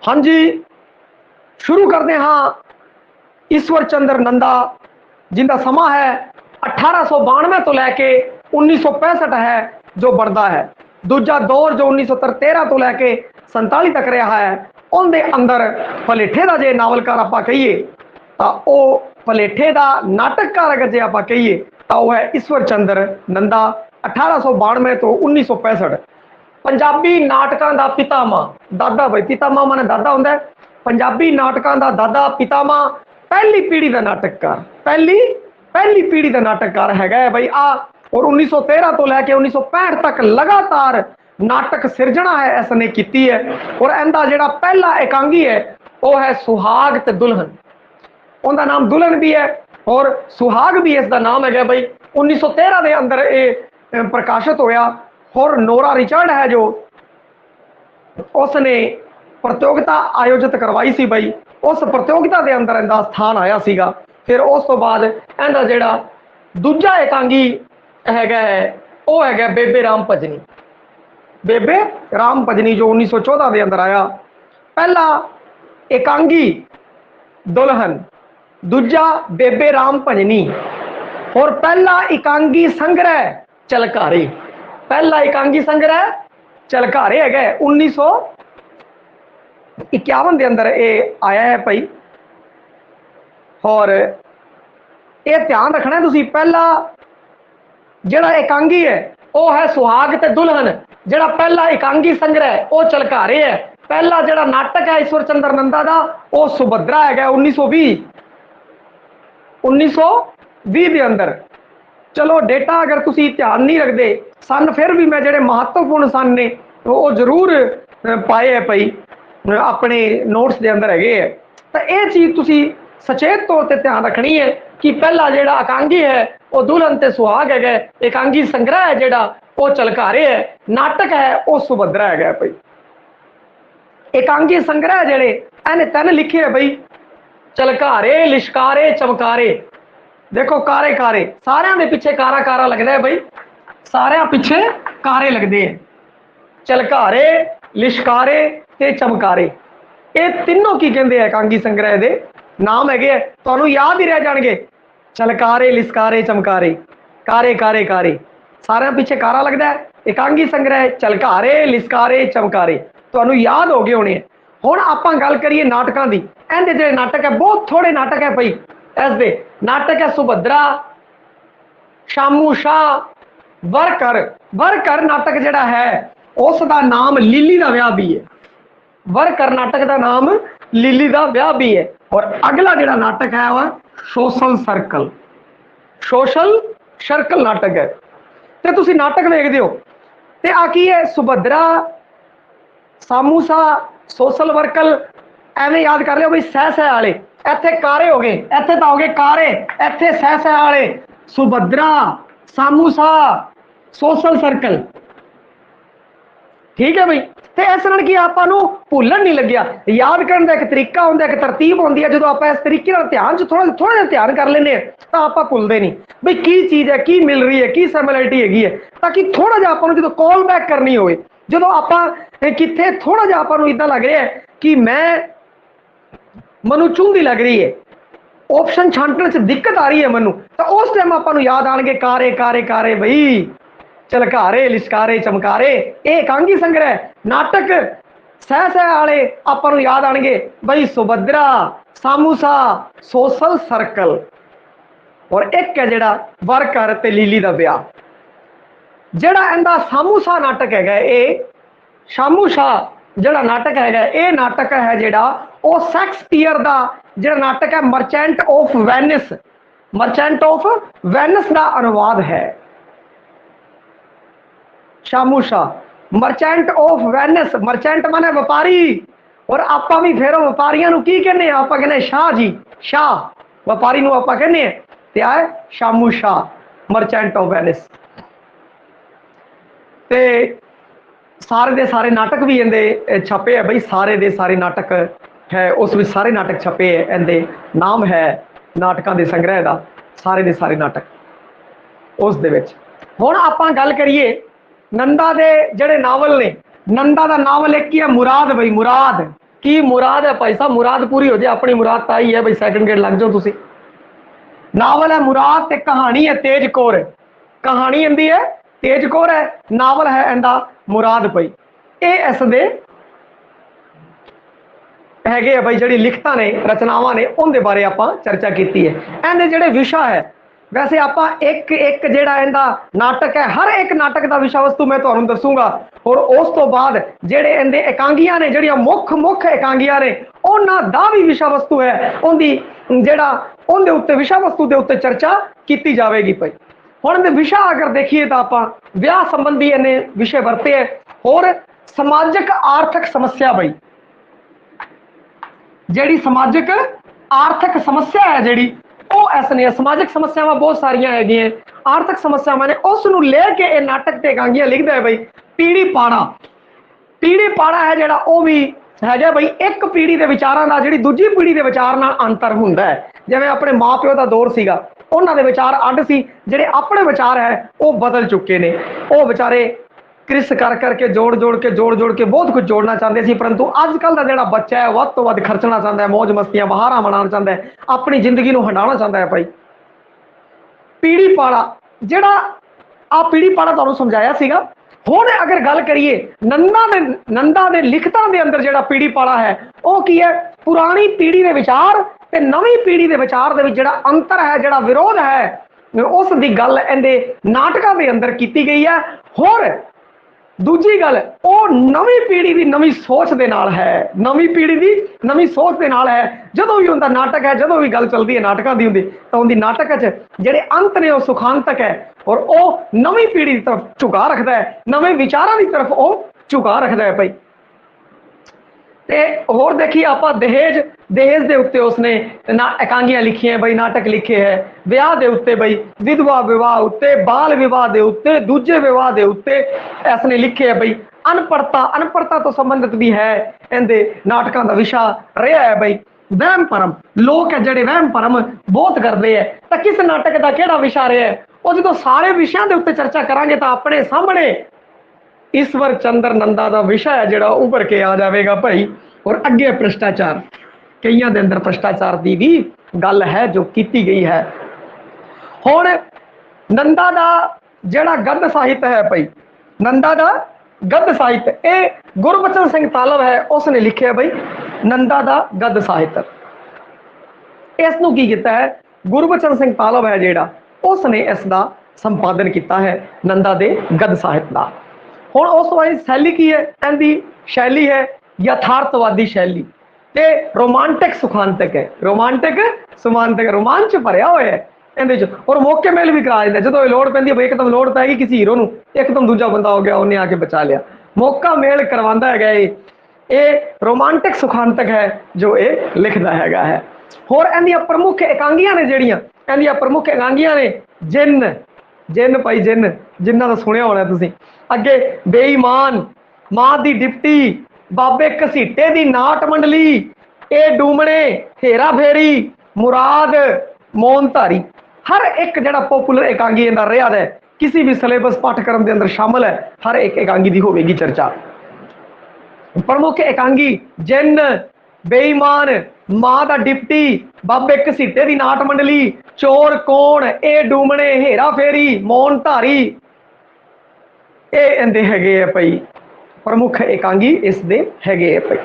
हाँ जी, शुरू करते हाँ ईश्वर चंद्र नंदा जिंदा समा है 1892 तो लैके 1965 है जो बढ़ता है। दूजा दौर जो 1913 तो लैके 47 तक रहा है। उनके अंदर भलेठे का जे नावलकार आप कहीए तो वह भलेठे का नाटककार अगर जे आप कहीए तो वह है ईश्वर चंद्र नंदा 1892 तो 1965। पंजाबी नाटकों का पितामह दादा भाई पितामह माने दादा होंगे। पंजाबी नाटकों का दादा पितामह पहली पीढ़ी का नाटककार पहली पीढ़ी का नाटककार है भाई आ। और 1913 तो लैके 1965 तक लगातार नाटक सिरजना है इसने की है। और इनका जो पहला एकांगी है वह है सुहाग ते दुल्हन। उनका नाम दुल्हन भी है और सुहाग भी इसका नाम है भाई। 1913 के अंदर ये प्रकाशित होया। और नोरा रिचर्ड है जो उसने प्रतियोगिता आयोजित करवाई सी भाई। उस प्रतियोगिता के अंदर इनका स्थान आया सीगा। फिर उस तो बाद इनका जोड़ा दूजा एकांगी है वह है बेबे राम भजनी। बेबे राम भजनी जो 1914 के अंदर आया। पहला एकांगी दुल्हन, दूजा बेबे राम भजनी और पहला एकांगी संग्रह चलकारी। पहला एकांगी संग्रह चलकारे है 1951 के अंदर ये आया है भाई। और ये ध्यान रखना तुसी पहला जड़ा एकांगी है वह है सुहाग ते दुल्हन। जड़ा पहला एकांगी संग्रह वो चलकारे है। पहला जड़ा नाटक है ईश्वर चंद्र नंदा का वह सुभद्रा है 1920 के अंदर। चलो डेटा अगर तुसी ध्यान नहीं रखते सन फिर भी मैं जेडे महत्वपूर्ण सन ने वो जरूर पाए है भाई अपने नोट्स के अंदर है। तो यह चीज़ तुसी सचेत तौर पर ध्यान रखनी है कि पहला जोड़ा एकांगी है वो दुल्हन ते सुहाग है। एकांगी संग्रह है जोड़ा वो चलकारे है। नाटक है वो सुभद्रा है भाई। एकांगी संग्रह जेड़े इन्हें तीन लिखे है भाई चलकारे लिशकारे चमकारे। देखो कारे कारे सारे के पिछे कारा कारा लगता है भाई। सारे पिछे कारे लगते हैं। चलकारे लिशकारे ते चमकारे ये तीनों की कहते हैं एकांगी संग्रह के नाम है। तो याद ही रह जाएंगे चलकारे लिशकारे चमकारे कारे कारे कारे सारे पिछे कारा लगता है। एकांगी संग्रह चलकारे लिशकारे चमकारे तो याद हो गए होने। हुण आपां गल करिए नाटकों की। इहदे जिहड़े नाटक है बहुत थोड़े नाटक है भाई। इसके नाटक है सुभद्रा शामू शाह वरकर नाटक जड़ा है उसका नाम लीली का ब्याह भी है। वरकर नाटक का नाम लीली का ब्याह भी है। और अगला जड़ा नाटक है वह सोशल सर्कल नाटक है। तो तुसी नाटक देखते हो तो आ की है सुभद्रा सामू शाह सोशल वर्कल एवं याद कर लियो भाई। सह सह वाले इत्थे कारे हो गए इत्थे तो हो गए कारे इत्थे सह सह वाले सुभद्रा सामू शाह सोशल सर्कल ठीक है भाई। तो इस नाल की आपां नूं भुल्लण नहीं लग्या। याद करने का एक तरीका होंदा एक तरतीब होंदी है। जो आप इस तरीके नाल ध्यान च थोड़ा जिहा ध्यान कर लेने तो आपां भुलदे नहीं भाई की चीज़ है की मिल रही है की सिमिलरिटी हैगी है। ताकि थोड़ा जिहा आपां नूं जो कॉल बैक करनी होए जो आपां कित्थे थोड़ा जिहा आपां नूं इदां लग रहा है कि मनु चूंधी लग रही है ऑप्शन छांटने से दिक्कत आ रही है मनु तो उस टाइम आपां नूं याद आएंगे कारे कारे कारे भाई चलकारे लिशकारे चमकारे। ये एकांगी संग्रह नाटक सह सह वाले आपां नूं याद आएंगे भाई सुभद्रा सामूसा सोशल सर्कल। और एक है जिहड़ा वरकर ते लीली दा ब्याह। जिहड़ा इहदा सामूसा नाटक है ये शामू शाह जिहड़ा नाटक है ये नाटक है जिहड़ा वो शैक्सपियर का जिहड़ा नाटक है मर्चेंट ऑफ वेनिस का अनुवाद है। Shamu Shah merchant of Venice merchant माने व्यापारी। और आपां भी फिर व्यापारियों नूं की कहने आपां कहने शाह जी शाह व्यापारी नूं आपां कहने ते आए Shamu Shah merchant of Venice. ते सारे दे सारे नाटक भी इहदे छपे है भाई। सारे दे सारे नाटक है उस विच सारे नाटक छपे है। इहदे नाम है नाटकों के संग्रह का सारे दे सारे नाटक उस दे विच। हुण आपां गल करिए नंदा दे जड़े नावल ने। नंदा का नावल एक ही है मुराद भाई मुराद की मुराद है भाई साहब, मुराद पूरी हो जाए, अपनी मुराद तो आई है भाई, सैकंड ग्रेड लग जाओ तुसी। नावल है मुराद ते कहानी है तेज कौर, कहानी इंदी है तेज कौर है, नावल है इंदा मुराद पई। ये इस दे हैगे भाई जिहड़ी लिखतां ने रचनावां ने उनके बारे आपां चर्चा की है। इहदे जिहड़े विशा है, वैसे आपां एक एक जिहड़ा इहदा नाटक है, हर एक नाटक का विषय वस्तु मैं तुहानूं दसूंगा, और उस तो बाद जिहड़े इहदे एकांगियां ने, जिहड़ियां मुख एकांगियां ने, उन्हां दा भी विषय वस्तु है, उनदी जिहड़ा उनके उत्ते विषय वस्तु के उत्ते चर्चा की जाएगी भाई। हुण विषय अगर देखिए तो आपां विआह संबंधी इन्हें विषय वरते है, और समाजिक आर्थिक समस्या भाई, जिहड़ी समाजिक आर्थिक समस्या है जिहड़ी वो इसने, समाजिक समस्यावां बहुत सारियां हैगियां, आर्थिक समस्यावां ने, उसनूं लेके ये नाटक ते एकांगियां लिखदा है भाई। पीढ़ी पाड़ा है जिहड़ा वो भी है भाई, एक पीढ़ी के विचारां दा जिहड़ी दूजी पीढ़ी के विचार नाल अंतर हुंदा है। जिवें अपने माँ प्यो का दौर सीगा, उन्हां दे विचार अड्ड सी, जिहड़े अपने विचार है वो बदल चुके ने, वो बेचारे क्रिस कर करके जोड़ जोड़ के बहुत कुछ जोड़ना चाहते सी, परंतु अजकल का जो बच्चा है वध तो वध खर्चना चाहता है, मौज मस्तियां बहारा मनाना चाहता है, अपनी जिंदगी को हंडाना चाहता है भाई। पीढ़ी पाड़ा जिहड़ा आ पीढ़ी पाड़ा तुहानूं समझाया सीगा। हुण अगर गल करिए नंदा दे लिखतां दे अंदर जिहड़ा पीढ़ी पाड़ा है वो की है, पुरानी पीढ़ी के विचार ते नवीं पीढ़ी के विचार दे विच जिहड़ा अंतर है, जिहड़ा विरोध है, उस दी गल इहदे नाटकां दे अंदर कीती गई है। होर दूजी गल वो नवीं पीढ़ी की नवीं सोच के नाल है, नवीं पीढ़ी की नवीं सोच के नाल है। जो भी उनका नाटक है, जो भी गल चलती है नाटकों की होंगी, तो उनकी नाटक जिहड़े अंत ने वो सुखांतक है, और वो नवीं पीढ़ी की तरफ झुका रखता है, नवे विचारों की तरफ वो झुका रखता है भाई। ते होर देखिए आप दहेज दे उत्ते उसने एकांगियां लिखी हैं भाई, नाटक लिखे है विआह दे उत्ते भाई, विधवा विवाह उत्ते, बाल विवाह दे उत्ते, दूजे विवाह दे उत्ते इसने लिखे है भाई। अनपढ़ता तो संबंधित भी है, इनके नाटकों का विषय रहा है भाई। वहम भरम लोग है जिहड़े वहम भरम बहुत करते हैं, तो किस नाटक का किहड़ा विषय रहा है, वो जो सारे विषयों के उत्ते चर्चा करांगे तो अपने सामने ईश्वर चंद्र नंदा का विषय है जिहड़ा उभर के आ जाएगा भाई। और अगे भ्रष्टाचार, कईयां दे अंदर भ्रष्टाचार की भी गल है जो की गई है। हुण नंदा का जिहड़ा गद्य साहित्य है भाई, नंदा का गद्य साहित्य ये गुरबचन सिंह तालव है उसने लिखे है भाई, नंदा का गद्य साहित्य। इसनूं की कीता है गुरबचन सिंह तालव है जिहड़ा, उसने इसका संपादन किया है नंदा के गद्य साहित्य का। हुण उस वाली शैली की है, इहदी शैली है यथार्थवादी शैली ते रोमांटिक सुखांतक है, रोमांटिक सुखांतक, रोमांच भरिया हुआ है इहदे च, और मौके मेल भी करा दिंदा। जो लोड़ पैंदी है, एकदम लोड़ पैगी किसी हीरो नूं, एकदम दूजा बंदा हो गया, उन्हें आके बचा लिया, मौका मेल करवांदा है ये रोमांटिक सुखांतक है जो ये लिखदा है। होर इहदियां प्रमुख एकांगियां ने जिहड़ियां, इहदियां प्रमुख एकांगियां ने जिन भाई जिन्हां दा सुनिया होना तुसीं। अगे बेईमान, मां दी डिप्टी, बाबे घसीटे दी नाट मंडली, ए डूमणे, हेरा फेरी, मुराद, मोनधारी, हर एक जिहड़ा पॉपुलर एकांगी इहदा रहा है, किसी भी सिलेबस पाठ्यक्रम के अंदर शामिल है, हर एक एकांगी की होगी चर्चा। प्रमुख एकांगी जिन, बेईमान, मां दा डिप्टी, बाबे घसीटे दी नाट मंडली, चोर कौन, ए डूमणे, हेरा फेरी, मोनधारी, ये इहदे हैगे है भाई प्रमुख एकांगी इसदे हैगे है भाई।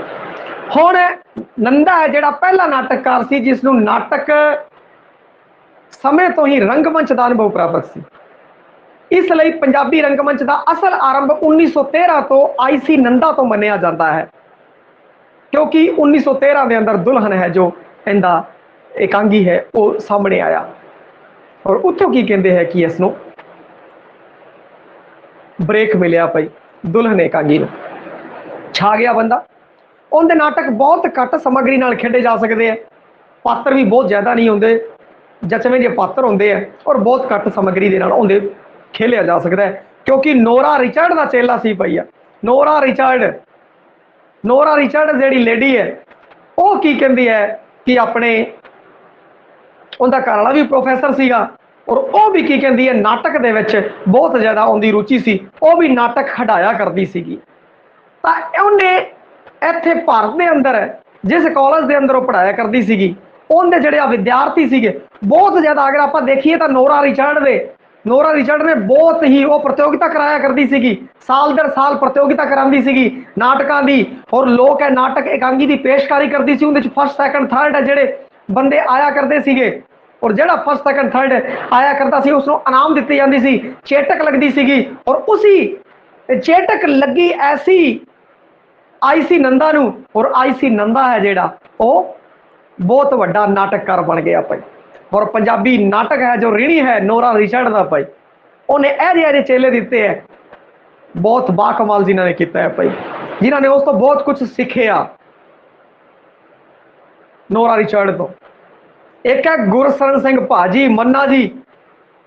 हुण नंदा है जिहड़ा पहला नाटककार सी जिसनूं नाटक समय तो ही रंगमंच का अनुभव प्राप्त सी, इसलिए पंजाबी रंगमंच का असल आरंभ 1913 तो आईसी नंदा तो मनिया जाता है, क्योंकि 1913 के अंदर दुल्हन है जो इनका एकांगी है वो सामने आया, और उत्थों की कहते हैं कि इसनों ब्रेक मिलिया भाई, दुल्हन एकांगी छा गया बंदा। उनके नाटक बहुत घट समग्री नाल खेडे जा सकते हैं, पात्र भी बहुत ज़्यादा नहीं होंगे, जचवें जे पात्र होंगे है, और बहुत घट समग्री दे नाल उनके खेलिया जा सकता है, क्योंकि नोरा रिचर्ड का चेला सी भैया। नोरा रिचर्ड जी लेडी है वो की कहती है कि अपने उनका घर वाला भी प्रोफैसर सीगा, और वो भी की कहती है नाटक दे विच बहुत ज़्यादा उनकी रुचि सी, वो भी नाटक खड़ाया करती सी। उन्हें ਇੱਥੇ ਭਾਰਤ ਦੇ ਅੰਦਰ ਜਿਸ ਕਾਲਜ ਦੇ ਅੰਦਰ ਉਹ ਪੜਾਇਆ ਕਰਦੀ ਸੀਗੀ, ਉਹਦੇ ਜਿਹੜੇ ਵਿਦਿਆਰਥੀ ਸੀਗੇ ਬਹੁਤ ਜ਼ਿਆਦਾ, ਅਗਰ ਆਪਾਂ ਦੇਖੀਏ ਤਾਂ ਨੋਰਾ ਰਿਚਰਡ ਨੇ ਬਹੁਤ ਹੀ ਉਹ ਪ੍ਰਤੀਯੋਗਿਤਾ ਕਰਾਇਆ ਕਰਦੀ ਸੀਗੀ, ਸਾਲ ਦਰ ਸਾਲ ਪ੍ਰਤੀਯੋਗਿਤਾ ਕਰਾਉਂਦੀ ਸੀਗੀ ਨਾਟਕਾਂ ਦੀ। ਔਰ ਲੋਕ ਹੈ ਨਾਟਕ ਇਕਾਂਗੀ ਦੀ ਪੇਸ਼ਕਾਰੀ ਕਰਦੀ ਸੀ, ਉਹਦੇ ਚ ਫਸਟ ਸੈਕੰਡ ਥਰਡ ਹੈ ਜਿਹੜੇ ਬੰਦੇ ਆਇਆ ਕਰਦੇ ਸੀਗੇ, ਔਰ ਜਿਹੜਾ ਫਸਟ ਸੈਕੰਡ ਥਰਡ ਆਇਆ ਕਰਦਾ ਸੀ ਉਸ ਨੂੰ ਇਨਾਮ ਦਿੱਤੀ ਜਾਂਦੀ ਸੀ, ਚੇਟਕ ਲੱਗਦੀ ਸੀਗੀ। ਔਰ ਉसी ਚੇਟਕ ਲੱਗੀ ਐਸੀ ਆਈਸੀ ਨੰਦਾ ਨੂੰ, ਔਰ ਆਈਸੀ ਨੰਦਾ ਹੈ ਜਿਹੜਾ ਉਹ ਬਹੁਤ ਵੱਡਾ ਨਾਟਕਕਾਰ ਬਣ ਗਿਆ ਭਾਈ। ਔਰ ਪੰਜਾਬੀ ਨਾਟਕ ਹੈ ਜੋ ऋणी है नोरा रिचर्ड ਦਾ ਭਾਈ, ਉਹਨੇ ਇਹ ਜਿਹੇ ਚੇਲੇ ਦਿੱਤੇ ਹੈ, ਬਹੁਤ ਬਾਕਮਾਲ ਜਿਨ੍ਹਾਂ ਨੇ ਕੀਤਾ ਹੈ ਭਾਈ, ਜਿਨ੍ਹਾਂ ਨੇ ਉਸ ਤੋਂ ਬਹੁਤ ਕੁਝ ਸਿੱਖਿਆ ਨੋਰਾ ਰਿਚਰਡ ਤੋਂ। ਇੱਕ ਹੈ ਗੁਰਸਰਨ ਸਿੰਘ ਭਾਜੀ ਮੰਨਾ ਜੀ,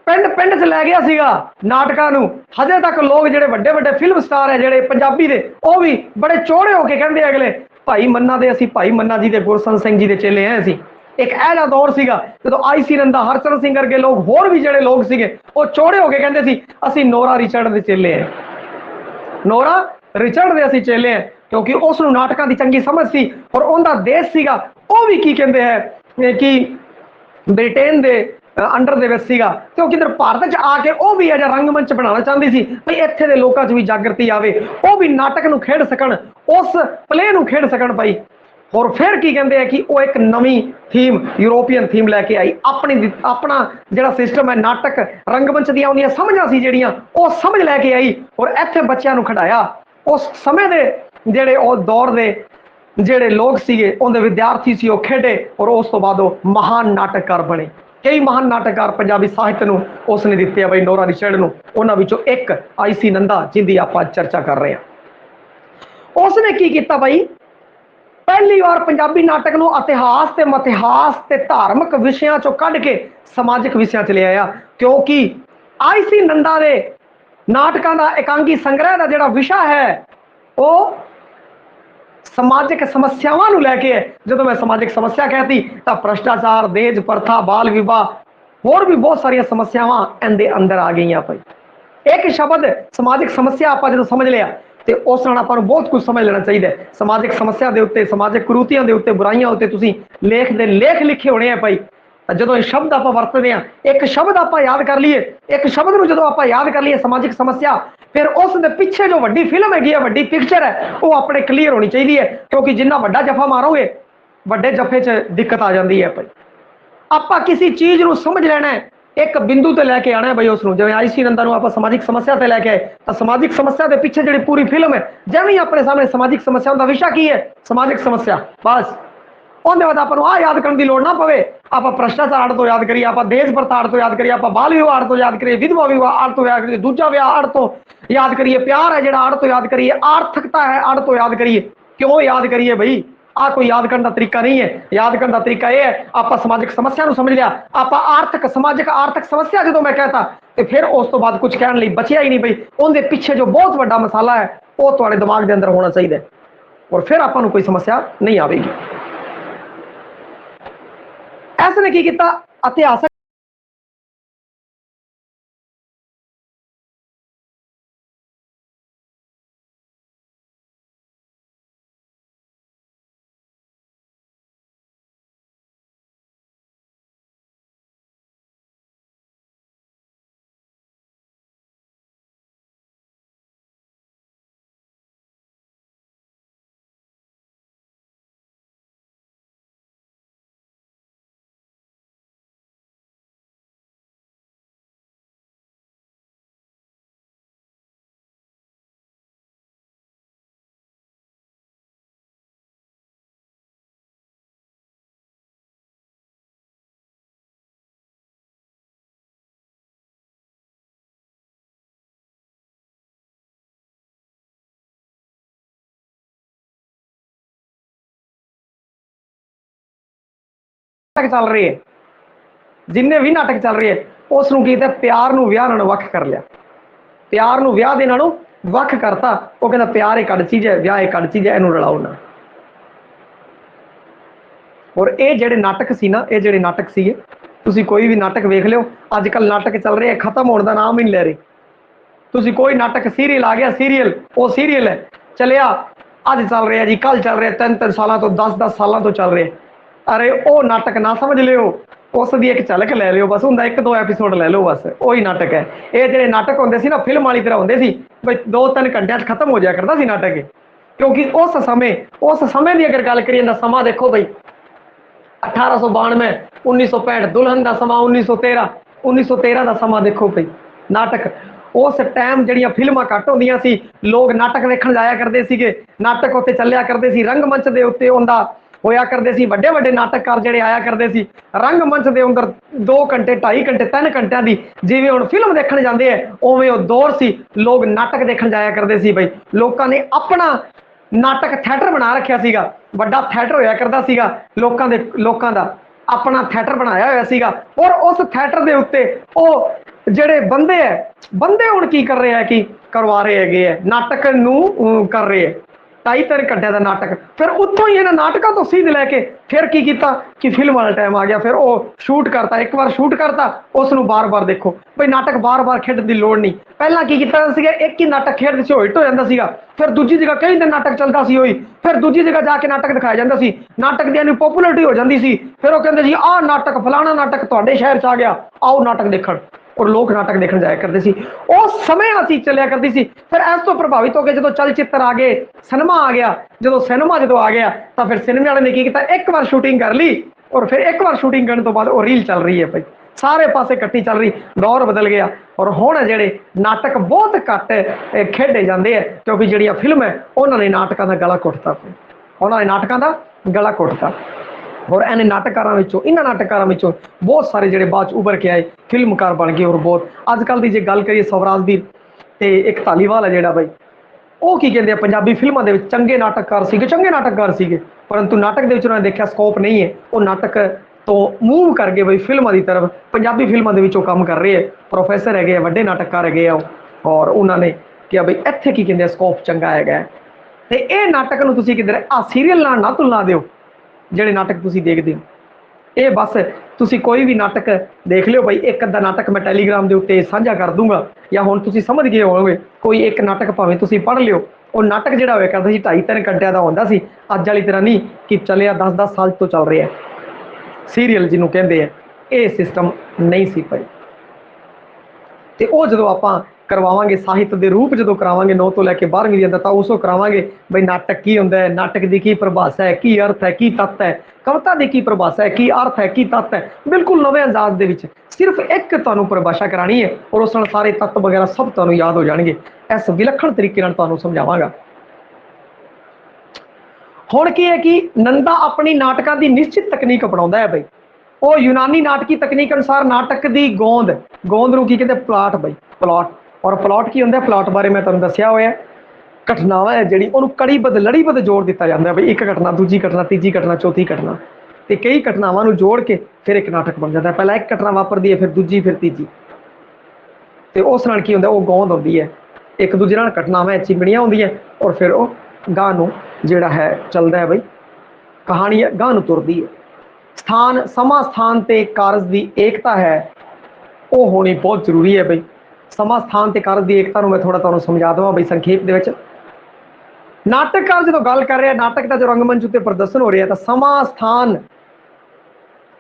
ਪਿੰਡ ਪਿੰਡ ਚ ਲੈ ਗਿਆ ਸੀਗਾ ਨਾਟਕਾਂ ਨੂੰ। ਹਜੇ ਤੱਕ ਲੋਕ ਜਿਹੜੇ ਵੱਡੇ ਵੱਡੇ ਫਿਲਮ ਸਟਾਰ ਹੈ ਜਿਹੜੇ ਪੰਜਾਬੀ ਦੇ, ਉਹ ਵੀ ਬੜੇ ਚੋੜੇ ਹੋ ਕੇ ਕਹਿੰਦੇ ਅਗਲੇ ਭਾਈ ਮੰਨਾ ਦੇ, ਅਸੀਂ ਭਾਈ ਮੰਨਾ ਜੀ ਦੇ ਗੁਰਸਰਨ ਸਿੰਘ ਜੀ ਦੇ ਚੇਲੇ ਆ ਅਸੀਂ। ਇੱਕ ਇਹ ਜਿਹਾ ਦੌਰ ਸੀਗਾ ਜਦੋਂ ਆਈਸੀ ਨੰਦਾ, ਹਰਚਰਨ ਸਿੰਘ ਵਰਗੇ ਲੋਕ, ਹੋਰ ਵੀ ਜਿਹੜੇ ਲੋਕ ਸੀਗੇ ਉਹ ਚੋੜੇ ਹੋ ਕੇ ਕਹਿੰਦੇ ਸੀ ਅਸੀਂ ਨੋਰਾ ਰਿਚਰਡ ਦੇ ਚੇਲੇ ਆ, ਨੋਰਾ ਰਿਚਰਡ ਦੇ ਅਸੀਂ ਚੇਲੇ ਆ, ਕਿਉਂਕਿ ਉਸ ਨੂੰ ਨਾਟਕਾਂ ਦੀ ਚੰਗੀ ਸਮਝ ਸੀ। ਔਰ ਉਹਦਾ ਦੇਸ਼ ਸੀਗਾ ਉਹ ਵੀ ਕੀ ਕਹਿੰਦੇ ਹੈ ਕਿ ਬ੍ਰਿਟੇਨ ਦੇ ਅੰਡਰ ਦੇ ਵਿੱਚ ਸੀਗਾ, ਤੇ ਉਹ ਕਿਧਰ ਭਾਰਤ ਚ ਆ ਕੇ ਉਹ ਵੀ ਅਜਾ ਰੰਗਮੰਚ ਬਣਾਉਣਾ ਚਾਹੁੰਦੀ ਸੀ ਭਈ ਇੱਥੇ ਦੇ ਲੋਕਾਂ ਚ ਵੀ ਜਾਗਰਤੀ ਆਵੇ, ਉਹ ਵੀ ਨਾਟਕ ਨੂੰ ਖੇਡ ਸਕਣ, ਉਸ ਪਲੇ ਨੂੰ ਖੇਡ ਸਕਣ ਭਾਈ। और फिर की कहते हैं कि वो एक नवी थीम, यूरोपीयन थीम लैके आई, अपना जो सिस्टम है नाटक रंगमंच दी उन्दियां समझां सी जिहड़ियां वो समझ लैके आई, और इत्थे बच्चों नूं खड़ाया। उस समय दे जिहड़े उस दौर दे जिहड़े लोग सीगे उहदे विद्यार्थी सी वो खेडे, और उस तो बाद वो महान नाटककार बने। कई महान नाटककार पंजाबी साहित्य नूं उसने दिते बई नोरा रिचर्ड नूं, उन्हां विचों एक आईसी नंदा जिंदी आपां चर्चा कर रहे हैं। उसने की कीता बई, पहली बार पंजाबी नाटक नूं इतिहास ते मतिहास ते धार्मिक विषयां चों कढ के समाजिक विषयां च ले आया, क्योंकि आईसी नंदा दे नाटकां दा एकांगी संग्रह दा जिहड़ा विषा है वो समाजिक समस्यावां नूं लैके है। जदों मैं समाजिक समस्या कहती तां भ्रष्टाचार, दहेज प्रथा, बाल विवाह, होर भी बहुत सारियां समस्यावां इहदे अंदर आ गईयां भाई। एक शब्द समाजिक समस्या आपां जदों समझ लिया ਤੇ ਉਸ ਨਾਲ ਆਪਾਂ ਨੂੰ ਬਹੁਤ ਕੁਝ ਸਮਝ ਲੈਣਾ ਚਾਹੀਦਾ ਹੈ। ਸਮਾਜਿਕ ਸਮੱਸਿਆ ਦੇ ਉੱਤੇ, ਸਮਾਜਿਕ ਕੁਰੀਤੀਆਂ ਦੇ ਉੱਤੇ, ਬੁਰਾਈਆਂ ਉੱਤੇ ਤੁਸੀਂ ਲੇਖ ਦੇ ਲੇਖ ਲਿਖੇ ਹੋਣੇ ਆ ਭਾਈ। ਜਦੋਂ ਇਹ ਸ਼ਬਦ ਆਪਾਂ ਵਰਤਦੇ ਆ, ਇੱਕ ਸ਼ਬਦ ਆਪਾਂ ਯਾਦ ਕਰ ਲਈਏ, ਇੱਕ ਸ਼ਬਦ ਨੂੰ ਜਦੋਂ ਆਪਾਂ ਯਾਦ ਕਰ ਲਈਏ ਸਮਾਜਿਕ ਸਮੱਸਿਆ, ਫਿਰ ਉਸ ਦੇ ਪਿੱਛੇ ਜੋ ਵੱਡੀ ਫਿਲਮ ਹੈਗੀ ਹੈ, ਵੱਡੀ ਪਿਕਚਰ ਹੈ, ਉਹ ਆਪਣੇ ਕਲੀਅਰ ਹੋਣੀ ਚਾਹੀਦੀ ਹੈ। ਕਿਉਂਕਿ ਜਿੰਨਾ ਵੱਡਾ ਜੱਫਾ ਮਾਰੋਗੇ ਵੱਡੇ ਜੱਫੇ 'ਚ ਦਿੱਕਤ ਆ ਜਾਂਦੀ ਹੈ ਭਾਈ। ਆਪਾਂ ਕਿਸੇ ਚੀਜ਼ ਨੂੰ ਸਮਝ ਲੈਣਾ ਹੈ, एक बिंदु ते लैके आना है भाई उसनूं। जिवें आईसी नंदा नूं आपां समाजिक समस्या ते लैके आए तां समाजिक समस्या दे पिछे जिहड़ी पूरी फिल्म है, जिवें अपने सामने समाजिक समस्या दा विषय की है, समाजिक समस्या, बस ਉਹਦੇ ਬਾਅਦ ਆਪਾਂ ਨੂੰ ਆ ਯਾਦ ਕਰਨ ਦੀ ਲੋੜ ਨਾ ਪਵੇ। ਆਪਾਂ ਭ੍ਰਸ਼ਟਾਚਾਰ ਆੜ ਤੋਂ ਯਾਦ ਕਰੀਏ, ਆਪਾਂ ਦਹੇਜ ਪ੍ਰਥਾ ਆੜ ਤੋਂ ਯਾਦ ਕਰੀਏ, ਆਪਾਂ ਬਾਲ ਵਿਵਾਹ ਆੜ ਤੋਂ ਯਾਦ ਕਰੀਏ, ਵਿਧਵਾ ਵਿਵਾਹ ਆੜ ਤੋਂ ਯਾਦ ਕਰੀਏ, ਦੂਜਾ ਵਿਆਹ ਆੜ ਤੋਂ ਯਾਦ ਕਰੀਏ, ਪਿਆਰ ਹੈ ਜਿਹੜਾ ਆੜ ਤੋਂ ਯਾਦ ਕਰੀਏ, ਆਰਥਿਕਤਾ ਹੈ ਆੜ ਤੋਂ ਯਾਦ करिए। क्यों याद करिए भाई? आ कोई याद करने का तरीका नहीं है। याद करने का तरीका यह है आप समाजिक समस्या को समझ लिया, आप आर्थिक समाजिक आर्थिक समस्या जो मैं कहता तो फिर उस तो बाद कुछ कहने लिए बचिया ही नहीं भाई। उनके पीछे जो बहुत बड़ा मसाला है वो तुम्हारे दिमाग के अंदर होना चाहिए, और फिर आपको कोई समस्या नहीं आएगी। ऐसे ने की किया इतिहास चल रही है, जिन्ने भी नाटक चल रही है उसनूं कीता प्यार नूं विआह नालों वख कर लिया। प्यार नूं विआह दे नालों वख करता। वो कहता प्यार एक अड चीज है, विआह एक अड चीज है, इहनूं रलाओ ना। और ये जिहड़े नाटक सी ना, ये जिहड़े नाटक सीगे, तुसीं कोई भी नाटक वेख लिओ, अजकल नाटक चल रहे हैं खत्म होने का नाम ही नहीं ले रहे। तुसीं कोई नाटक सीरीयल आ गया, सीरीयल वो सीरीयल है चलिया, अज चल रहा जी, कल चल रहा, 3-3 सालों तो 10-10 सालों तो चल रहा। अरे वो नाटक ना समझ लियो, उसकी एक झलक लै लियो बस, उनका 1-2 एपीसोड लै लो बस, वही नाटक है। ये जो नाटक होंगे सी ना फिल्म वाली तरह होंगे सी, बई 2-3 घंटे खत्म हो जाया करता सी नाटक, क्योंकि उस समय की अगर गल करिए समा देखो बई 1892 1965 दुल्हन का समा 1913 का समा देखो भाई नाटक। उस टाइम जड़िया फिल्मां घट होंदियां सी, लोग नाटक वेखण जाया करते थे, नाटक उत्ते चलिया करते सी, रंगमंच के उत्ते उनका होया करते सी, वड्डे वड्डे नाटककार जिहड़े आया करते सी रंगमंच के अंदर 2 घंटे 2.5 घंटे 3 घंटिया की जिवें हुण फिल्म देखण जाते हैं उवें वो दौर सी, लोग नाटक देखण जाया करते सी। बई लोगों ने अपना नाटक थिएटर बना रखा सीगा, वड्डा थिएटर होया करदा सीगा, लोकां दा अपना थिएटर बनाया होया सीगा। और उस थिएटर के उत्ते वो जिहड़े बंदे है, बंदे हुण की कर रहे हैं कि करवा रहे है नाटक नूं कर रहे हैं 2.5-3 घंटे का नाटक। फिर उत्तों ही इन्हें नाटकों तो सीध लैके फिर की किया कि फिल्म वाला टाइम आ गया, फिर वो शूट करता, एक बार शूट करता उसनूं बार बार देखो। भाई नाटक बार बार खेडण की लोड़ नहीं, पहला की किया एक ही नाटक खेड से हिट हो जाता सीगा, फिर दूजी जगह कई दिन नाटक चलता सी होई, फिर दूजी जगह जाके नाटक दिखाया जाता सी, नाटक दी इन्नी पॉपुलरिटी हो जाती सी, फिर वो कहते जी आह नाटक फलाना नाटक तुहाडे शहर च आ गया, आओ नाटक देखण, और लोग नाटक देखण जाया करते सी। उस समय असी चलिया करती सी। फिर इस तो प्रभावित होकर जो चलचित्र आ गए, सिनेमा आ गया, जो सिनेमा जो आ गया तो फिर सिनेमा वाले ने की किया, एक बार शूटिंग कर ली और फिर एक बार शूटिंग करने तो बाद वो रील चल रही है भाई, सारे पासे इकट्ठी चल रही, दौर बदल गया। और हुण जिहड़े नाटक बहुत घट खेडे जाते हैं, क्योंकि जिहड़ियां फिल्म है उन्होंने नाटकों का गला घुटता, उन्होंने नाटकों का गला घुटता। और इन्हें नाटककारों इन्होंने नाटककारों बहुत सारे जिहड़े बाद उभर के आए फिल्मकार बन गए। और बहुत अजकल की जो गल करिए स्वराजवीर तो एक धालीवाल है जिहड़ा बई, वो की कहते हैं पंजाबी फिल्मों के चंगे नाटककार सीगे, चंगे नाटककार सीगे, परंतु नाटक के उन्होंने देखा स्कोप नहीं है, वो नाटक तो मूव कर गए बई फिल्मों की तरफ, पंजाबी फिल्मों के काम कर रहे हैं, प्रोफैसर है वड्डे नाटककार है, और उन्होंने कहा बई इत्थे की कहते स्कोप चंगा है। तो ये नाटक नूं तुसीं किधर आ सीरीयल नाल ना तुलना दिओ, जिहड़े नाटक तुसीं देखदे हो ये बस तुसीं कोई भी नाटक देख लियो भाई, एक अद्धा नाटक मैं टैलीग्राम के उत्ते साझा कर दूंगा, या हुण तुसीं समझ गए होवोगे, कोई एक नाटक भावें तुसीं पढ़ लियो, वो नाटक जिहड़ा होया करदा सी 2.5-3 घंटिया का होंदा सी, अज वाली तरह नहीं कि चलिया 10-10 साल तो चल रहा है सीरीयल जिन्हों कहते हैं, ये सिस्टम नहीं सी भाई। तो वो जो आप करवावांगे साहित्य के रूप जो करावांगे 9 तो लैके 12वीं के अंदर, तो उसो करावांगे बई नाटक की होंदा है, नाटक की की परिभाषा है, की अर्थ है, की तत्त है, कविता की परिभाषा है, की अर्थ है, की तत्त है, बिल्कुल नवे अंदाज दे विच सिर्फ एक तुहानूं परिभाषा करानी है और उस नाल सारे तत्त वगैरह सब तुहानूं याद हो जाएंगे। इस विलक्षण तरीके नाल तुहानूं समझावांगा। हुण की है कि नंदा अपनी नाटकों की निश्चित तकनीक अपनाउंदा है बई, वो यूनानी नाटकी तकनीक अनुसार नाटक की गोंद नूं की कहते प्लाट बई, प्लाट। और प्लाट की होंगे, प्लाट बारे मैं तुहानूं दस्सिया होया, घटनावां है जिहड़ी उहनूं कड़ीबद्ध लड़ीबद्ध जोड़ दिता जाता है बई, एक घटना दूजी घटना तीजी घटना चौथी घटना, तो कई घटनावां नूं जोड़ के फिर एक नाटक बन जाता है। पहला एक घटना वापरदी है, फिर दूजी, फिर तीजी, तो उस नाल की होंदा वो गोंद होंदी है, एक दूजे नाल घटनावां चिमड़ियां होंदियां और फिर वो गांह नूं जिहड़ा है चलदा है बई, कहानी गांह नूं तुरदी है। स्थान समा स्थान ते कारज की एकता है, वो होनी बहुत जरूरी है बई। समा स्थान ते कारज की एकता मैं थोड़ा तुहानूं समझा देवां बई संखेप दे विच। नाटककार जो गल कर रहे हैं, नाटक का जो रंगमंच उत्ते प्रदर्शन हो रहा है, तो समा स्थान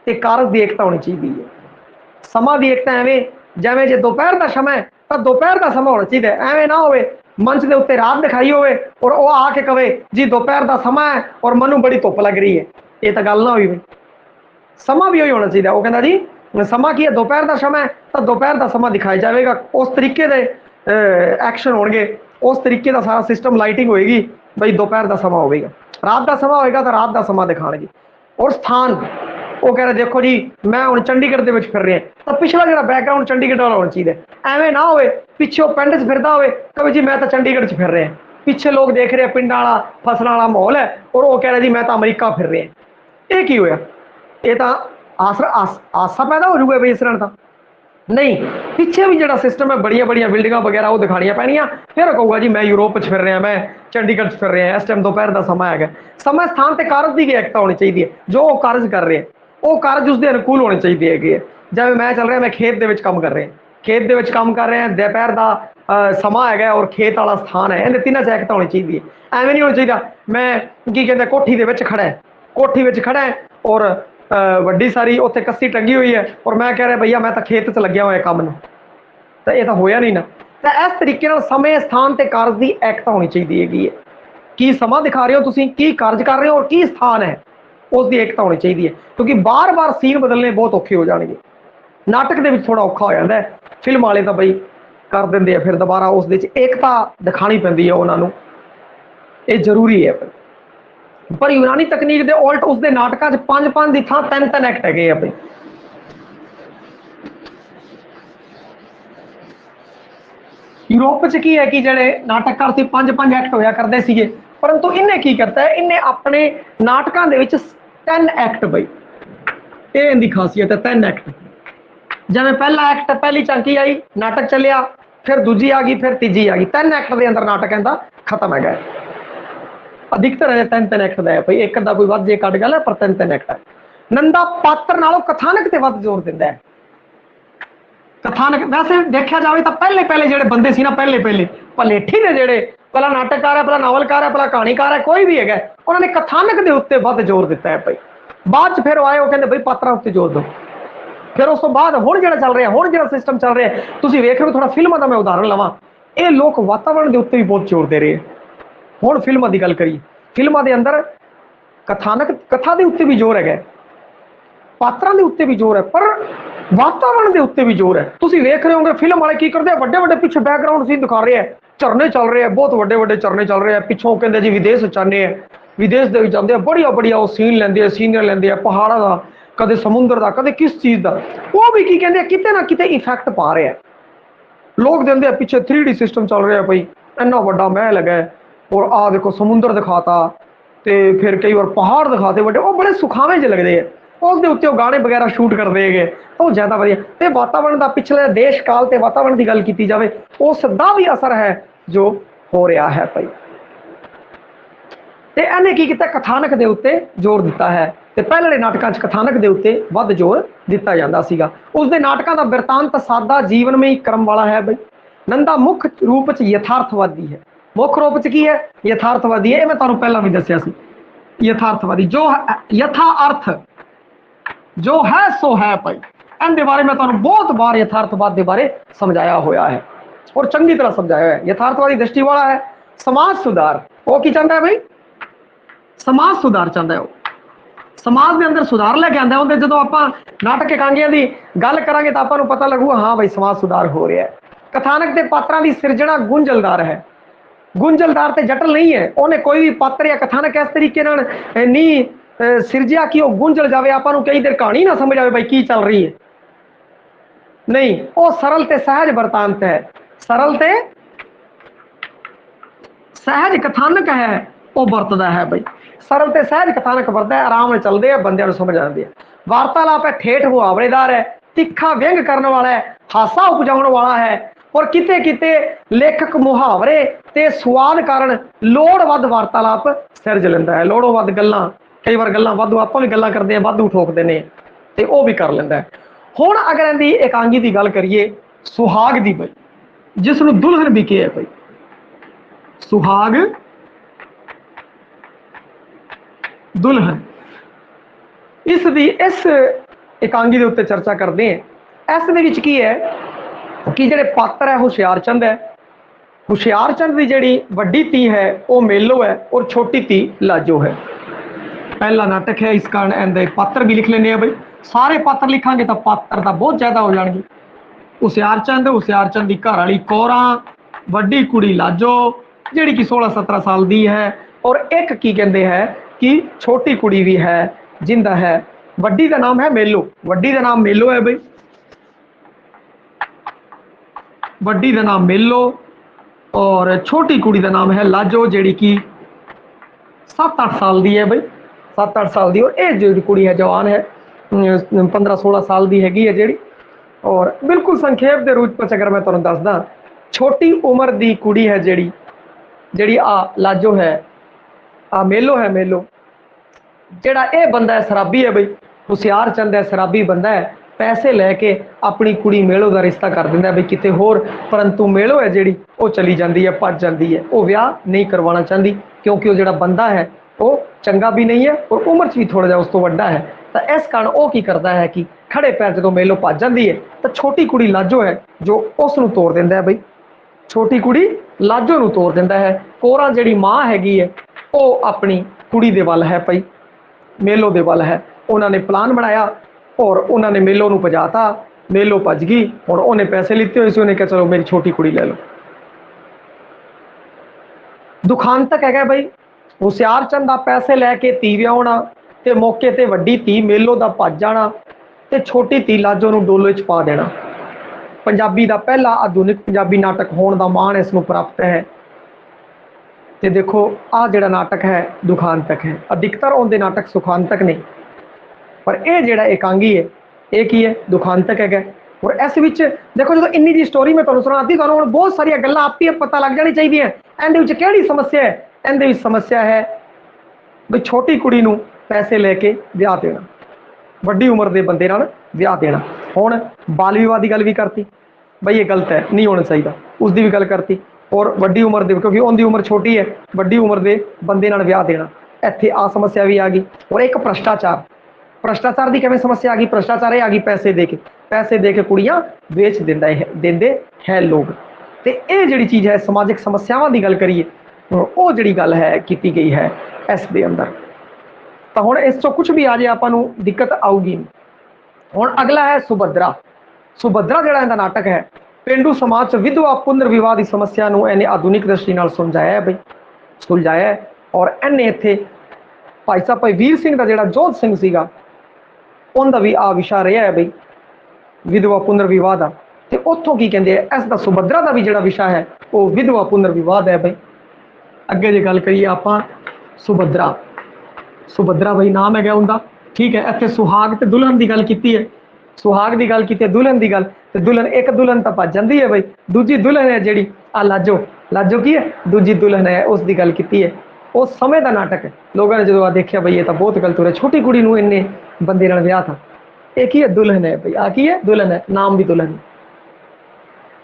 ते कारज की एकता होनी चाहिए है। समा की एकता एवं जिवें जे दोपहर का समय तो दोपहर का समय होना चाहिए, एवं ना होवे मंच के उत्ते रात दिखाई होवे और वो आके कहे जी दोपहर का समय है और मनु बड़ी धुप लग रही है, ये तो गल ना हुई। समा भी वही होना चाहिए, वो कहता जी समा की है दोपहर का समय, तो दोपहर का समा दिखाया जाएगा, उस तरीके के एक्शन होंगे, उस तरीके का सारा सिस्टम लाइटिंग होएगी बई, दोपहर का समा होगा, रात का समा होएगा तो रात का समा दिखाएगी। और स्थान वो कह रहे देखो जी मैं हूँ चंडीगढ़ के फिर रहा, तो पिछला जो बैकग्राउंड चंडीगढ़ वाला होना चाहिए, एवं ना हो पिछों पिंड च फिरदा हो कभी जी मैं तो चंडीगढ़ च फिर रहा, पिछे लोग देख रहे हैं पिंड वाला फसलों वाला माहौल है और वो कह रहे जी मैं तो अमरीका फिर रहा, ये की होया, ये तो आसा पैदा हो जाऊगा बई इस तरह का नहीं। पिछे भी जो सिस्टम है बड़िया बड़िया बिल्डिंग वगैरह वो दिखानिया पैनिया, फिर कहूँगा जी मैं यूरोप फिर रहा, मैं चंडीगढ़ फिर रहा, इस टाइम दोपहर का समय है। समय स्थान से कारज की एकता होनी चाहिए, जो वो कारज कर रहे हैं वो कारज उसके अनुकूल होने चाहिए है। जब मैं चल रहा मैं खेत के काम कर रहा, खेत ਦੇ ਵਿੱਚ ਕੰਮ ਕਰ ਰਹੇ ਆ, ਦੁਪਹਿਰ ਦਾ ਸਮਾਂ ਹੈਗਾ ਔਰ ਖੇਤ ਵਾਲਾ ਸਥਾਨ ਹੈ, ਇਹਦੇ ਤਿੰਨਾਂ 'ਚ ਏਕਤਾ ਹੋਣੀ ਚਾਹੀਦੀ ਹੈ। ਐਵੇਂ ਨਹੀਂ ਹੋਣਾ ਚਾਹੀਦਾ ਮੈਂ ਕੀ ਕਹਿੰਦੇ ਕੋਠੀ ਦੇ ਵਿੱਚ ਖੜਾ ਹੈ, ਕੋਠੀ ਵਿੱਚ ਖੜਾ ਹੈ ਔਰ ਵੱਡੀ ਸਾਰੀ ਉੱਥੇ ਕੱਸੀ ਟੰਗੀ ਹੋਈ ਹੈ ਔਰ ਮੈਂ ਕਹਿ ਰਿਹਾ ਭਈਆ ਮੈਂ ਤਾਂ ਖੇਤ 'ਚ ਲੱਗਿਆ ਹੋਇਆ ਕੰਮ ਨੂੰ, ਤਾਂ ਇਹ ਤਾਂ ਹੋਇਆ ਨਹੀਂ ਨਾ। ਤਾਂ ਇਸ ਤਰੀਕੇ ਨਾਲ ਸਮੇਂ ਸਥਾਨ ਤੇ ਕਾਰਜ ਦੀ ਏਕਤਾ ਹੋਣੀ ਚਾਹੀਦੀ ਹੈਗੀ ਹੈ। ਕੀ ਸਮਾਂ ਦਿਖਾ ਰਹੇ ਹੋ ਤੁਸੀਂ, ਕੀ ਕਾਰਜ ਕਰ ਰਹੇ ਹੋ ਔਰ ਕੀ ਸਥਾਨ ਹੈ, ਉਸ ਦੀ ਏਕਤਾ ਹੋਣੀ ਚਾਹੀਦੀ ਹੈ। ਕਿਉਂਕਿ ਬਾਰ-ਬਾਰ ਸੀਨ ਬਦਲਣੇ ਬਹੁਤ ਔਖੇ ਹੋ ਜਾਣਗੇ। ਨਾਟਕ ਦੇ ਵਿੱਚ ਥੋੜਾ ਔਖਾ ਹੋ ਜਾਂਦਾ ਹੈ, ਫਿਲਮ ਵਾਲੇ ਤਾਂ ਬਈ ਕਰ ਦਿੰਦੇ ਆ, ਫਿਰ ਦੁਬਾਰਾ ਉਸ ਦੇ ਵਿੱਚ ਏਕਤਾ ਦਿਖਾਣੀ ਪੈਂਦੀ ਹੈ ਉਹਨਾਂ ਨੂੰ, ਇਹ ਜ਼ਰੂਰੀ ਹੈ। ਪਰ ਯੂਨਾਨੀ ਤਕਨੀਕ ਦੇ ਉਲਟ ਉਸਦੇ ਨਾਟਕਾਂ 'ਚ 5-5 ਦੀ ਥਾਂ 3-3 ਐਕਟ ਹੈਗੇ ਆ ਬਈ। यूरोप च की है कि जेडे नाटककार सी 5-5 एक्ट होया करते सीगे, परंतु इन्हें की करता है, इन्हें अपने नाटकों के विच 10 एक्ट बई, ये इनकी खासियत है 10 एक्ट। जिवें पहला एक्ट पहली झांकी आई, नाटक चलिया, फिर दूजी आ गई, फिर तीजी आ गई, 3 एक्ट के अंदर नाटक इनका खत्म है। अधिकतर है 3-3 एक्ट का है भाई, एक अद्धा कोई वध जे कट गया पर 3-3 एक्ट है। नंदा पात्र नालों कथानक ते वध जोर दिंदा है। कथानक वैसे देखा जाए तो पहले पहले जो बंदे सी ना, पहले पहले भलेठी ने जेडे भला नाटककार है, भला नावलकार है, भला कहानीकार है, कोई भी है, उन्होंने कथानक के उत्ते वध जोर दिता है भाई। बाद फिर आए वो कहते भाई पात्रा उत्ते जोर दो। फिर उस तो बाद हुण जिहड़ा चल रहा है, हुण जिहड़ा सिस्टम चल रहा है, तुसीं वेख रहे हो, थोड़ा फिल्मां दा मैं उदाहरण लवां, ये लोग वातावरण के उत्ते भी बहुत जोर दे रहे हैं। हुण फिल्मां दी गल करिए, फिल्मां दे अंदर कथानक कथा के उत्ते भी जोर है, पात्रां दे उत्ते भी जोर है, पर वातावरण के उत्ते भी जोर है। तुसीं वेख रहे होंगे फिल्म वाले की करते हैं, बड़े बड़े पिछे बैकग्राउंड सीन दिखा रहे हैं, झरने चल रहे हैं, बहुत बड़े बड़े झरने चल रहे हैं, पिछों कहते जी विदेश चाहते हैं, विदेश दे जाते हैं, बढ़िया बढ़िया वो सीन लेंदे हैं, सीनियर लेंदे हैं, पहाड़ा का, कदे समुद्र का, कदे किस चीज़ का, वो भी की कहते हैं किते ना किते इफेक्ट पा रहे हैं। लोग देंगे पिछे 3D सिस्टम चल रहा है भाई, इन्ना बड़ा महल है और आ देखो समुद्र दिखाता, तो फिर कई बार पहाड़ दिखाते बड़े, वो बड़े सुखावे जे लगते हैं, उसके उत्ते गाने वगैरह शूट करते हैं, तो ज़्यादा वधिया। तो वातावरण का पिछले देश काल ते वातावरण की गल की जाए, उसका भी असर है जो हो रहा है भाई। तो इन्हें की किया, कथानक के उत्ते जोर दिता है। तो पहले नाटकों कथानक के उत्ते वध जोर दिता जाता सीगा। उसके नाटकों का बिरतांत सादा जीवन में ही क्रम वाला है भाई। नंदा मुख्य रूप च यथार्थवादी है, मुख्य रूप च की है यथार्थवादी है। मैं तुहानूं पहला भी दस्सिया सी, यथार्थवादी जो यथा अर्थ जो है सो है भाई। इनके बारे में तुहानूं बहुत बार यथार्थवाद के बारे समझाया होया है और चंगी तरह समझाया है। यथार्थवादी दृष्टि वाला है। समाज सुधार, वो की चाहता है भाई, समाज सुधार चाहता है, वो समाज के अंदर सुधार लेके आंदा है। जो आप नाटक एकांगियां की गल करांगे तो आपको पता लगूगा हाँ भाई समाज सुधार हो रहा है। कथानक के पात्रां की सिरजना गुंझलदार है, गुंझलदार ते जटिल नहीं है। उन्हें कोई भी पात्र या कथानक इस तरीके नाल नहीं सिरजिया कि वह गुंझल जाए, आपको कई देर कहानी ना समझ आए भाई की चल रही है, नहीं, वो सरल ते सहज बरतांत है, सरल ते सहज कथानक है वो बरतदा है भाई। सरल ते सहज कथानक बरतदा है, आराम से चलते हैं, बंदे समझ आती है। वार्तालाप है ठेठ मुहावरेदार है, तिखा व्यंग करने वाला है, हासा उपजाने वाला है और किते किते लेखक मुहावरे ते स्वाद कारण लोड़ वध वार्तालाप सिरज लेंदा है। लोड़ों वध गल्लां, कई बार गल्लां वाधू आपां भी गल्लां करते हैं, वाधू ठोकते हैं, तो वह भी कर लेंदा है। हुण अगर इहदी एकांगी की गल करिए सुहाग की भाई, जिसनूं दुल्हन भी कहा भाई, सुहाग दुल्हन, इस एकांगी के उत्ते चर्चा करते हैं। इस दे विच की है कि जिहड़े पात्र है हुशियार चंद है, हुशियार चंद की जिहड़ी वड्डी धी है वो मेलो है और छोटी धी लाजो है। पहला नाटक है, इस कारण इनके पात्र भी लिख लेने भाई। सारे पात्र लिखांगे तो पात्र तो बहुत ज्यादा हो जाएंगे। हुशियार चंद की घर वाली कौरा, वड्डी कुड़ी लाजो जिहड़ी कि 16-17 साल की है और एक की कहते हैं कि छोटी कुड़ी भी है जिंदा है। वड्डी का नाम है मेलो, वड्डी का नाम मेलो है भाई, वड्डी का नाम मेलो और छोटी कुड़ी का नाम है लाजो जिहड़ी कि 7-8 साल की है भाई, 7-8 साल की। और ये जी कुड़ी है जवान है, 15-16 साल की हैगी है जिहड़ी। और बिल्कुल संखेप के रूप में अगर मैं तुहानूं दसदा, छोटी उम्र की कुड़ी है जिहड़ी जिहड़ी आ लाजो है, आ मेलो है, मेलो जिहड़ा ये बंदा है शराबी है बई, हुशियार चंद है शराबी बंदा है। पैसे लैके अपनी कुड़ी मेलो का रिश्ता कर दिंदा बई किते होर, परंतु मेलो है जिहड़ी वो चली जाती है, भज जाती है, वो विआह नहीं करवाना चाहती क्योंकि वो जिहड़ा बंदा है वो चंगा भी नहीं है और उम्र च भी थोड़ा जिहा उस तो वड्डा है। तो इस कारण वो की करता है कि खड़े पैर जो मेलो भज जाती है तो छोटी कुड़ी लाजो है जो उसनूं तोड़ दिंदा है, बई छोटी कुड़ी लाजो नूं तोड़ दिंदा है। कोरा जिहड़ी माँ हैगी है वो अपनी कुड़ी दे वल है पई, मेलो दे वल है। उन्होंने प्लान बनाया और उन्होंने मेलो नूं भजाता, मेलो भज गई। हुण उन्हें पैसे लिते हुए सी, उन्हें कहा चलो मेरी छोटी कुड़ी ले लो। दुखांतक है बई हुशियार चंद दा पैसे लैके धी विआउणा ते मौके ते वड्डी धी मेलो दा भज जाना ते छोटी धी लाजो नूं डोले च पा देना। पंजाबी दा पहला आधुनिक पंजाबी नाटक होने का माण इसनूं प्राप्त है। तो देखो आ जिहड़ा नाटक है दुखांतक है, अधिकतर उनके नाटक सुखांतक ने, पर यह जिहड़ा एकांगी है ये की है दुखांतक है। और इस विच देखो जो इन्नी जी स्टोरी मैं तुहानूं सुणाती, तुहानूं हुण बहुत सारिया गल्लां आप ही पता लग जानी चाहिए। इहदे विच किहड़ी समस्या है? इहदे विच समस्या है भी छोटी कुड़ी नूं पैसे लेके विआह देना, वड्डी उम्र के बंदे नाल विआह देना। हुण बाल विवाह की गल भी करती, बई ये गलत है, नहीं होना चाहिए, उसकी भी गल करती। और वड्डी उम्र दे क्योंकि उनकी उम्र छोटी है, वड्डी उम्र के बंदे नाल विआह देना, इत्थे आ समस्या भी आ गई। और एक भ्रष्टाचार, भ्रष्टाचार की किवें समस्या आ गई? भ्रष्टाचार ये आ गई पैसे दे के कुड़ियां बेच देंदे है लोग। तो ये जिहड़ी चीज़ है समाजिक समस्यावां की गल करिए, वो जिहड़ी गल है की गई है इस दे अंदर, तो हुण इस चों कुछ भी आ जाए आपां नूं दिक्कत आऊगी। हुण अगला है सुभद्रा। सुभद्रा जिहड़ा इहदा नाटक है पेंडू समाज च विधवा पुनर विवाह की समस्या नूं इहने आधुनिक दृष्टि नाल सुलझाया है बई, सुलझाया है। और इहने इत्थे भाई साहब भाई वीर सिंह का जिहड़ा जोध सिंह सीगा उनका भी आ विशा रहा है बई विधवा पुनर विवाह का। तो उत्थों की कहते हैं इसका सुभद्रा का भी जिहड़ा विशा है वो विधवा पुनर विवाह है बई। अगे जो गल करिए आपां सुभद्रा, सुभद्रा बई नाम है उनका, ठीक है। इत्थे सुहाग ते दुल्हन की गल की है, सुहाग की गल की, दुल्हन की गल, तो दुल्हन एक दुल्हन तो भज जाती है बई, दूजी दुल्हन है जिहड़ी आ लाजो, लाजो की है दूजी दुल्हन है, उसकी गल की है। उस समय का नाटक है, लोगों ने जो देखा बई ये तो बहुत गलत हो रहा, छोटी कुड़ी नूं इन्ने बंदे नाल विआह था। एक ही है दुल्हन है बई, आ की है दुल्हन है, नाम भी दुल्हन।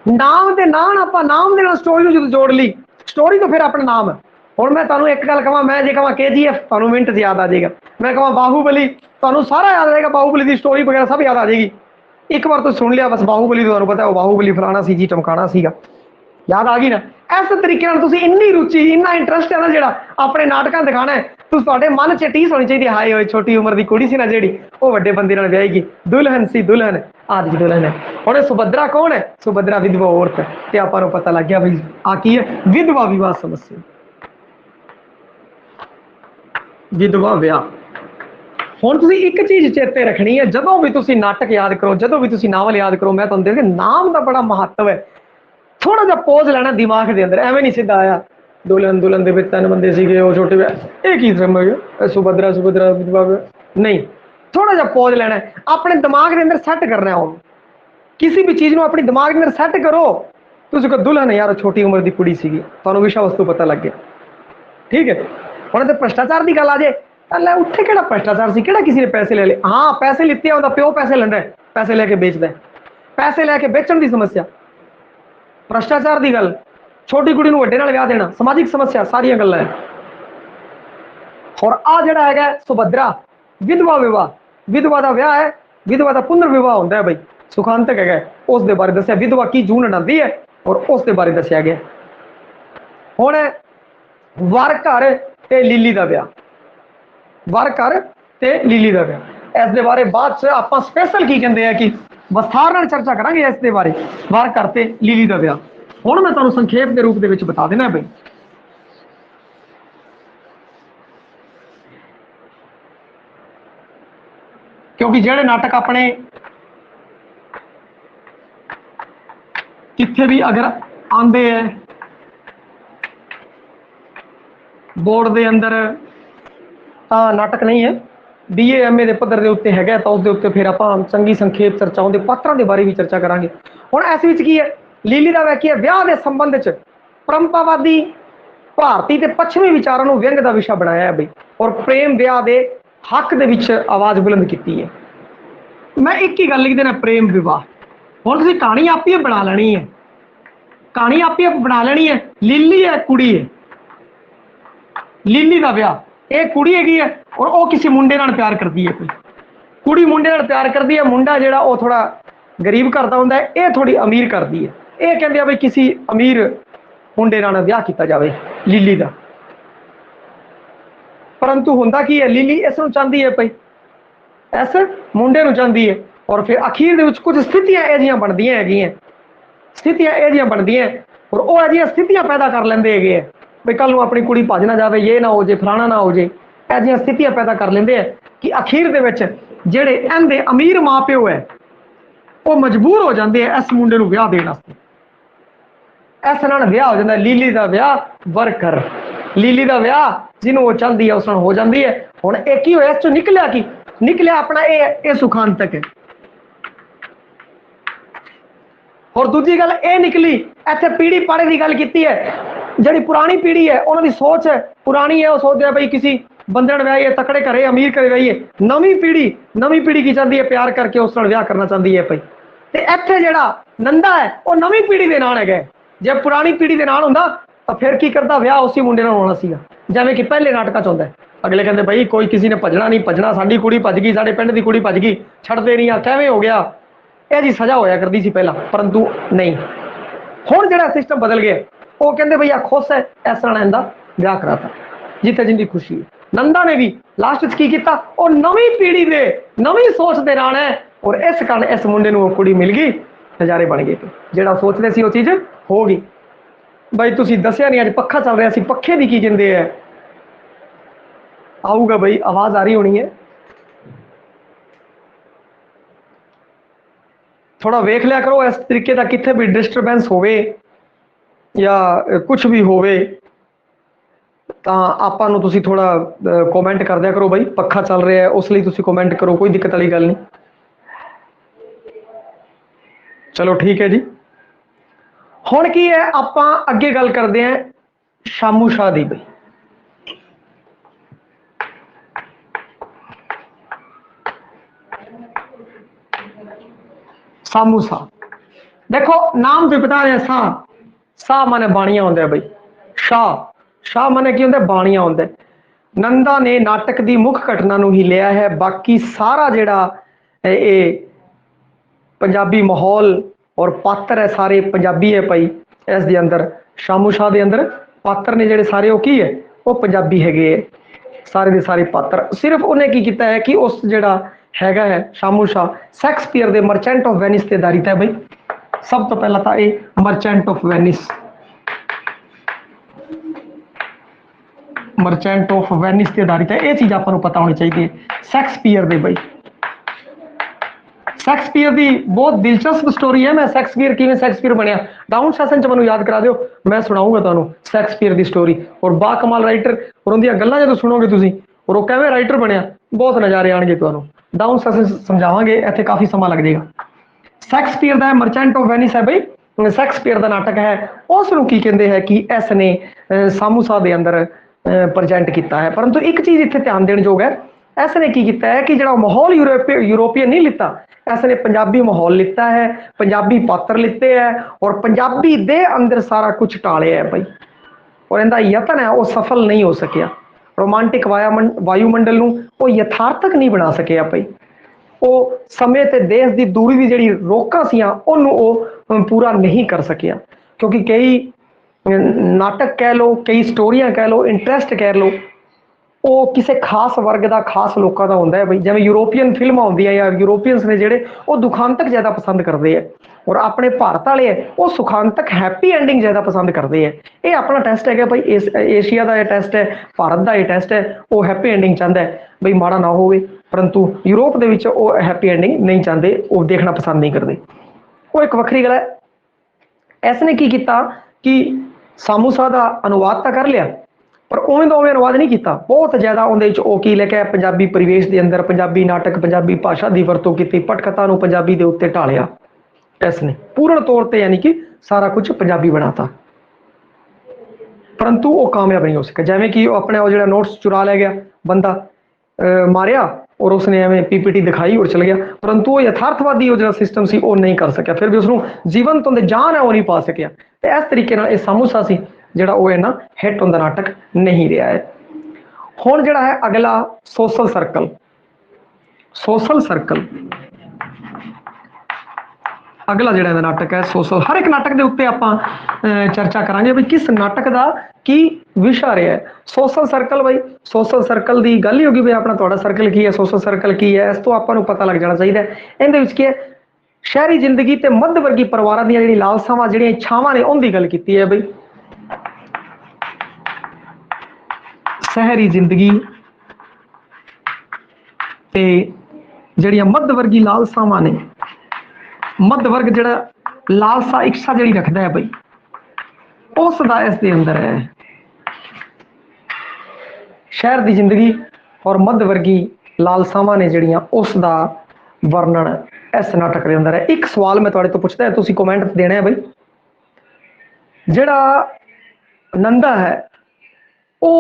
नाम के नाम आप नाम के स्टोरी जो जोड़ ली, स्टोरी तो फिर अपना नाम है। हुण मैं तुहानूं एक गल कहां, मैं जे कहां KGF तुहानूं मिनट च याद आ जाएगा, मैं कहां बाहुबली तुहानूं सारा याद आएगा, बाहुबली की स्टोरी वगैरह सब याद आ जाएगी। एक बार तो सुन लिया बस बाहुबली, तुहानूं पता है बाहुबली फलाना सी जी टमकाना सीगा, याद आ गई ना। इस तरीके नाल तुसीं इन्नी रुचि इन्ना इंटरस्ट है ना जिहड़ा अपने नाटकां दिखाना है, तुहाडे मन च टीस होनी चाहिए, हाय होए छोटी उम्र की कुड़ी सी ना जिहड़ी वो वड्डे बंदे नाल विआही, दुल्हन सी दुल्हन, आज दुल्हन है। हुण सुभद्रा कौन है? सुभद्रा विधवा औरत है। ते आपां नूं पता लग गया बई आ की है विधवा विवाह समस्या, विधवा विआह। हुण तुसीं एक चीज़ चेते रखनी है, जदों भी तुसीं नाटक याद करो, जदों भी तुसीं नावल याद करो, मैं तुहानूं दस्सां नाम का बड़ा महत्व है। थोड़ा जा पॉज लेना दिमाग के अंदर, एवं नहीं सीधा आया दुल्हन दुल्हन दे विच तीन बंदे सीगे वो छोटे एक ही समझ गए सुभद्रा सुभद्रा विधवा नहीं, थोड़ा जा पॉज लेना है, अपने दिमाग के अंदर सैट करना है। किसी भी चीज़ को अपने दिमाग के अंदर सैट करो, तुसीं कहो दुल्हन यार छोटी उम्र की कुड़ी सीगी, तुहानूं विषय वस्तु पता लग गया, ठीक है। हुण ते भ्रष्टाचार की गल आ जाए, लै उत्थे किहड़ा भ्रष्टाचार सी, किहड़ा किसी ने पैसे ले ले, हाँ पैसे लिते उहदा प्यो पैसे लैंदा है, पैसे लैके बेचदा है, पैसे लैके बेचण की समस्या, भ्रष्टाचार की गल, छोटी कुड़ी नूं वड्डे नाल विआह देना, समाजिक समस्या, सारियां गल्लां है। और आ जिहड़ा हैगा सुभद्रा विधवा विवाह, विधवा का विआह है, विधवा का पुनर विवाह होंदा है बई, सुखांतक है, उस दे बारे दस्सिया, विधवा की जून अड़ांदी है और उस दे बारे दस्सिया गया। हुण वर घर ते लीली का विआह, वर घर ते लीली का विआह, इस दे बारे बाद च आपां स्पैशल की कहंदे हैं कि विस्तार नाल चर्चा करांगे इस दे बारे, वर घर ते लीली का विआह। हुण मैं तुहानूं संखेप के रूप दे विच बता देना बई, क्योंकि जिहड़े नाटक अपने कित्थे भी अगर आंदे है बोर्ड के अंदर, नाटक नहीं है BA MA के पद्धर के उत्ते है, तो उसके उत्ते फिर आप चंगी संखेप चर्चाओं के पात्रों के बारे भी चर्चा करांगे। हुण इस विच की है लीली का वह की है विआह के संबंध च परंपरावादी भारतीय ते पश्चिमी विचारों को व्यंग का विषय बनाया है बई, और प्रेम विआह के हक दे विच आवाज़ बुलंद की है। मैं एक ही गल लिख देना, प्रेम विवाह। हुण तुसीं कहानी आप ही बना लेनी है, कहानी आप ही बना लेनी है। लीली है कुड़ी है, लीली का ब्याह, ये कुड़ी हैगी है और वो किसी मुंडे नाल प्यार करती है। कोई कुड़ी मुंडे नाल प्यार करती है, मुंडा जिहड़ा वो थोड़ा गरीब घर दा हुंदा है, ये थोड़ी अमीर करती है। ये कहंदे आ बई किसी अमीर मुंडे नाल ब्याह किया जाए लीली का। परंतु हुंदा की है, लीली इस नूं चाहती है पई, इस मुंडे नूं चाहती है। और फिर अखीर दे विच कुछ स्थितियां इहजियां बनदियां हैगियां, स्थितियां इहजियां बनदियां और वो इहजियां स्थितियां पैदा कर लेंदे हैगे है बई कल नूं अपनी कुड़ी भज ना जाए, ये ना हो जाए, फलाना ना हो जाए। इहजियां स्थितियां पैदा कर लेंदे है कि अखीर दे विच जिहड़े इहदे अमीर मां प्यो है वो मजबूर हो जाते हैं इस मुंडे नूं ब्याह देण वास्ते। इस नाल ब्याह हो जाता है, लीली का ब्याह वर्कर, लीली का ब्याह जिन्हों वो चाहती है उस नाल हो जाती है। हुण एक ही होया, इस चों निकलिया की निकलिया अपना ये सुखांतक है। और दूजी गल ये निकली, इत्थे पीढ़ी पाड़े की गल की है, जिहड़ी पुरानी पीढ़ी है उन्होंने सोच है पुरानी है, वो सोचते हैं बई किसी बंदे नाल ब्याह तकड़े घरे अमीर घरे ब्याह। नवीं पीढ़ी की चाहती है प्यार करके उस नाल ब्याह करना चाहती है पई। ते इत्थे जिहड़ा नंदा है वो नवीं पीढ़ी दे नाल है, जे पुरानी पीढ़ी दे नाल हुंदा तो फिर की करता, ब्याह उसी मुंडे नाल होना सीगा जिवें कि पहले नाटकां च हुंदा है। अगले कहते बई कोई किसी ने भजना नहीं, भजना साडी कुड़ी भज गई, साडे पिंड दी कुड़ी भज गई, छड्डदे नहीं आ, किवें हो गया, यह जी सजा होया करती सी पहला। परंतु नहीं, हुण जिहड़ा सिस्टम बदल गया, वो कहते भैया खुश है इस तरह इहदा ब्याह कराता जिथे जिंदी खुशी है। नंदा ने भी लास्ट च की कीता, वो नवीं पीढ़ी दे नवीं सोच दे नाल है और इस कारण इस मुंडे नूं कुड़ी मिल गई, नज़ारे बन गए। जिहड़ा सोचते सी वो चीज़ हो गई। बई तुसीं दस्सिया नहीं, अज पक्खा चल रहा सी, पक्खे दी की कहंदे है, आऊगा बई आवाज़ आ रही होनी है, थोड़ा वेख लिया करो इस तरीके का, कितने भी डिस्टरबेंस होवे या कुछ भी होवे तो आपां नूं तुसीं थोड़ा कॉमेंट कर दिया करो, बई पक्खा चल रहा है उस लिए तुसीं कॉमेंट करो, कोई दिक्कत वाली गल नहीं। चलो ठीक है जी, हुण की है आपां अगे गल करते हैं शामू शाह दी। बई शामू शाह, देखो नाम भी बता रहे, शाह शाह माने बाणिया होंगे बई, शाह शाह माने की होंगे बाणिया होंगे। नंदा ने नाटक की मुख घटना नूं ही लिया है, बाकी सारा जिहड़ा ये पंजाबी माहौल और पात्र है सारे पंजाबी है भाई। इस दे अंदर शामू शाह के अंदर पात्र ने जिहड़े सारे वो की है वो पंजाबी हैगे, सारे दे सारे पात्र। सिर्फ उन्हें की किया है कि उस जिहड़ा हैगा है शामू शाह शैक्सपीयर के मर्चेंट ऑफ वेनिस ते आधारित है बई। सब तो पहला था ये merchant of Venice, merchant of Venice ते आधारित है, ये चीज़ आपको पता होनी चाहिए शैक्सपीयर दे बई। शैक्सपीयर की बहुत दिलचस्प स्टोरी है। मैं शैक्सपीयर किवें शैक्सपीयर बनया डाउन सैशन च मैं याद करा दिओ, मैं सुनाऊंगा तुहानूं शैक्सपीयर की स्टोरी। और बाकमाल राइटर और उनदियां गल्लां जदों सुनोगे तुसीं और वो किवें राइटर बनया, बहुत नज़ारे आएंगे तुहानूं। डाउन सैशन समझावांगे, इत्थे काफ़ी समा लग जाएगा। शैक्सपीयर का मर्चेंट ऑफ वेनिस है बई, शैक्सपीयर का नाटक है। उसनूं की कहंदे है कि इसने शामू शाह के अंदर प्रजेंट किया है। परंतु एक चीज़ इत्थे ध्यान देने योग है, इसने की किया है कि जो माहौल यूरोपियन नहीं लिता, इसने पंजाबी माहौल लिता है, पंजाबी पात्र लिते हैं और पंजाबी दे अंदर सारा कुछ टालिया है भाई। और इनका यतन है वो सफल नहीं हो सकिया, रोमांटिक वायुमंडल नूं वो यथार्थक नहीं बना सकिया भाई। वो समय ते देश की दूरी की जिहड़ी रोकां सीआं उहनूं वो पूरा नहीं कर सकिया, क्योंकि कई नाटक कह लो, कई स्टोरियां कह लो, इंटरस्ट कह लो, वो किसी खास वर्ग का खास लोगों का होंदा है बई। जिवें यूरोपियन फिल्मां होंदियां या यूरोपियंस ने जिहड़े वो दुखांतक ज़्यादा पसंद करते हैं और अपने भारत वाले है वो सुखांतक हैप्पी एंडिंग ज़्यादा पसंद करते हैं। ये अपना टेस्ट है भाई, एशिया का यह टेस्ट है, भारत का यह टेस्ट है, वो हैप्पी एंडिंग चाहता है बई माड़ा ना होवे। परंतु यूरोप दे विच वो हैप्पी एंडिंग नहीं चाहते, वो देखना पसंद नहीं करते। वो एक वक्री गल है। इसने की किया कि शामू शाह का अनुवाद तो कर लिया पर उवें उवें अनुवाद नहीं किया, बहुत ज़्यादा उन्हें लेके पंजाबी परिवेश के अंदर पंजाबी नाटक पंजाबी भाषा की वरतों की, पटकथा नूं पंजाबी के उत्ते ढालिया इसने पूर्ण तौर पर, यानी कि सारा कुछ पंजाबी बनाता। परंतु वो कामयाब नहीं हो सका, जिवें कि अपने वो जो नोट्स चुरा लै गया बंदा, मारिया और उसने एवं पीपीटी दिखाई और चल गया, परंतु वो यथार्थवादी जो सिस्टम सी वो नहीं कर सकिया, फिर भी उसनों जीवन तो जान है वो नहीं पा सकिया। तो इस तरीके नाल ये सामूसा सी जिहड़ा वो इन्ना हिट होंदा नाटक नहीं रहा है। हुण जिहड़ा है अगला सोशल सर्कल। सोशल सर्कल अगला जिहड़ा इहदा नाटक है सोशल। हर एक नाटक के उत्ते आपां चर्चा करांगे भी किस नाटक का की विशा रहा है। सोशल सर्कल बई सोशल सर्कल की गल ही होगी भी अपना तुहाडा सर्कल की है, सोशल सर्कल की है, इस तो आपां नूं पता लग जाना चाहिए। इहदे विच की है शहरी जिंदगी ते मध्य वर्गी परिवारां दी जिहड़ी लालसावां जिहड़ियां इच्छावां ने उहदी गल कीती है बई। शहरी जिंदगी ते जिहड़ियां मध्य वर्गी लालसावां ने, मध्य वर्ग जिहड़ा लालसा इच्छा जिहड़ी रखदा है बई उसदा इस दे अंदर है। शहर की जिंदगी और मध्य वर्गी लालसावां ने जिहड़ियां उसदा वर्णन इस नाटक के अंदर है। एक सवाल मैं तुहाडे तो पुछदा है, तुसीं कमेंट देना है बई, जिहड़ा नंदा है वो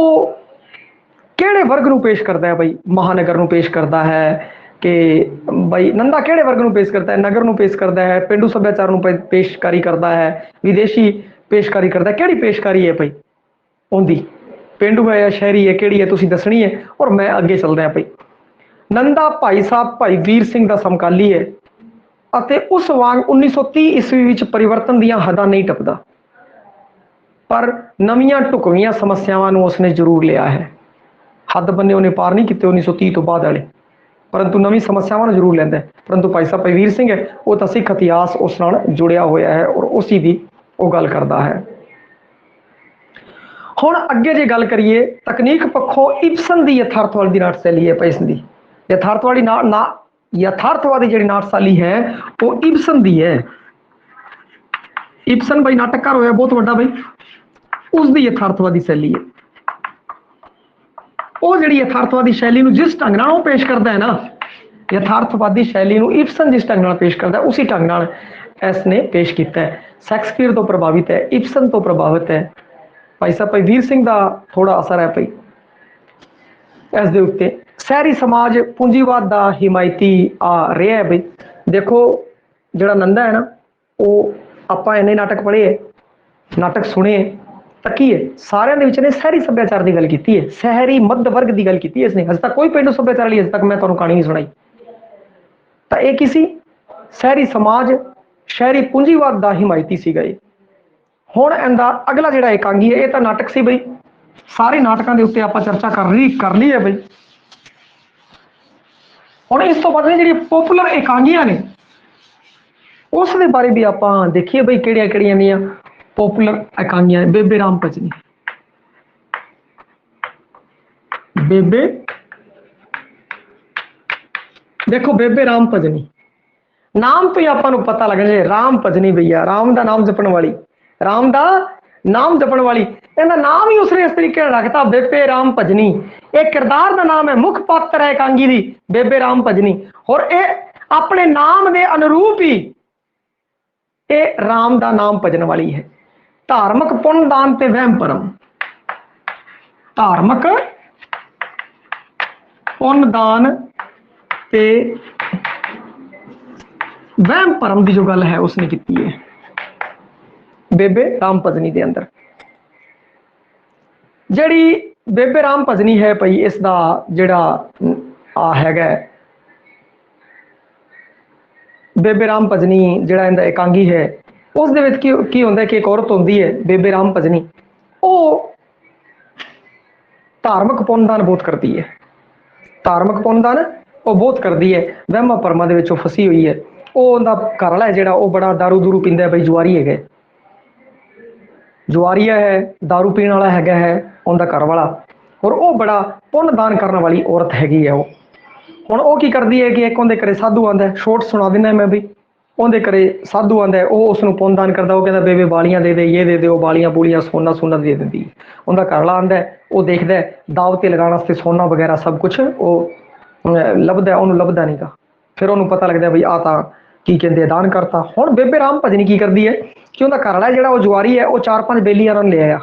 किहड़े वर्ग नूं पेश करता है बई? महानगर नूं पेश करता है कि बई नंदा किहड़े वर्ग नूं पेश करता है? नगर नूं पेश करता है, पेंडू सभ्याचार नूं पेशकारी करता है, विदेशी पेशकारी करता है, किहड़ी पेशकारी है भाई उनकी? पेंडू है या शहरी है, किहड़ी है तुसीं दसनी है। और मैं अगे चलदा भाई। नंदा भाई साहब भाई वीर सिंह का समकाली है ਅਤੇ उस वांग 1930 ईस्वी विच परिवर्तन दीयां हदां नहीं टपदा, पर नवीं ढुकवीं समस्यावां नूं उसने जरूर लिया है। हद बन्ने उन्हें पार नहीं किए 1930 तो बाद वाले, परंतु नवीं समस्यावां जरूर लैंदा है। परंतु भाई साहब भाई वीर सिंह है वो तो सिख इतिहास उस नाल जुड़िया होया है और उसी दी वो गल करता है। हुण अगे जे गल करिए तकनीक पक्षों इब्सन की यथार्थवादी नाट शैली है भाई इसकी। यथार्थवादी यथार्थवादी जी नाट शैली है वो इब्सन की है। इब्सन भाई नाटककार होया बहुत बड़ा भाई, उसकी यथार्थवादी शैली है। वो जी यथार्थवादी शैली में जिस ढंग नाल पेश करता है ना, यथार्थवादी शैली में इब्सन जिस ढंग नाल पेश करता है उसी ढंग नाल इसने पेश किया है। शेक्सपीयर तो प्रभावित है, इब्सन तो प्रभावित है, भाई साहब भाई वीर सिंह का थोड़ा असर है भाई इस दे उत्ते। शहरी समाज पूंजीवाद का हिमायती आ रहा है भाई। देखो जिहड़ा नंदा है ना वो आपां इन्ने नाटक पढ़े है, नाटक सुने तकी है, सारे ने शहरी सभ्याचार की गल की है, शहरी मध्य वर्ग की गल की है इसने। अज तक कोई पेंडू सभ्याचार वाली अज तक मैं तुहानूं कहानी नहीं सुनाई। तो ये किसी शहरी समाज शहरी पूंजीवाद का हिमायती सीगा। हुण इहदा अगला जिहड़ा एकांगी है ये तो नाटक सी बई, सारे नाटकों के उत्ते आपां चर्चा कर ली है बई। हुण इस तो बाद जिहड़ी पॉपुलर एकांगियां ने उस दे बारे भी आपां देखिए बई किहड़ियां किहड़ियां दियां पॉपुलर एकांगियां। बेबे राम भजनी, बेबे देखो बेबे राम भजनी नाम तो ही आपां नूं पता लग जाए राम भजनी भैया, राम का नाम जपण वाली, राम का नाम जपण वाली, इहदा नाम ही उसने इस तरीके रखता बेबे राम भजनी। एक किरदार का नाम है, मुख पात्र है एकांगी दी बेबे राम भजनी, और ये अपने नाम के अनुरूप ही ये राम का नाम भजन वाली है। धार्मिक पुण्य दान ते वहम परम, धार्मिक पुण्य दान ते वहम परम की जो गल है उसने की है बेबे राम भजनी के अंदर। जड़ी बेबे राम भजनी है भाई इसका जिहड़ा आ हैगा बेबे राम भजनी जिहड़ा इहदा एकांगी है उस दे विच की होंदा कि एक औरत होंदी है बेबे राम भजनी, वो धार्मिक पुण्यदान बहुत करती है, धार्मिक पुण्यदान वो बहुत करती है, वहमा भरमा दे विच फसी हुई है। वो उनका घर वाला है जिहड़ा वो बड़ा दारू दूरू पींदा है भाई, जुआरी है, जुआरिया है, दारू पीने वाला है उनका घर वाला, और वो बड़ा पुण्यदान करने वाली औरत हैगी है। वो हुण वो की करती है कि एक उनके घरे साधु आंदा है, शोर्ट सुना देना मैं भी, उनके घरे साधु आंदा है, वो उसनूं पुण्यदान करता, वो कहता बेबे बालियां दे ये दे दे, वो बालियां बूलियां सोना सूना दे देती। उनका घर वाला आंदा है, वो देखता है दाव ते लगाने वास्ते सोना वगैरह सब कुछ वो लभदा, उन्होंने लभदा नहीं गा। फिर उन्होंने पता लगता बई आ तां की कहते दान करता। हुण बेबे राम भजनी की करती है कि उनका घर वाला जिहड़ा वो जुआरी है वो 4-5 बेलियां ले आया,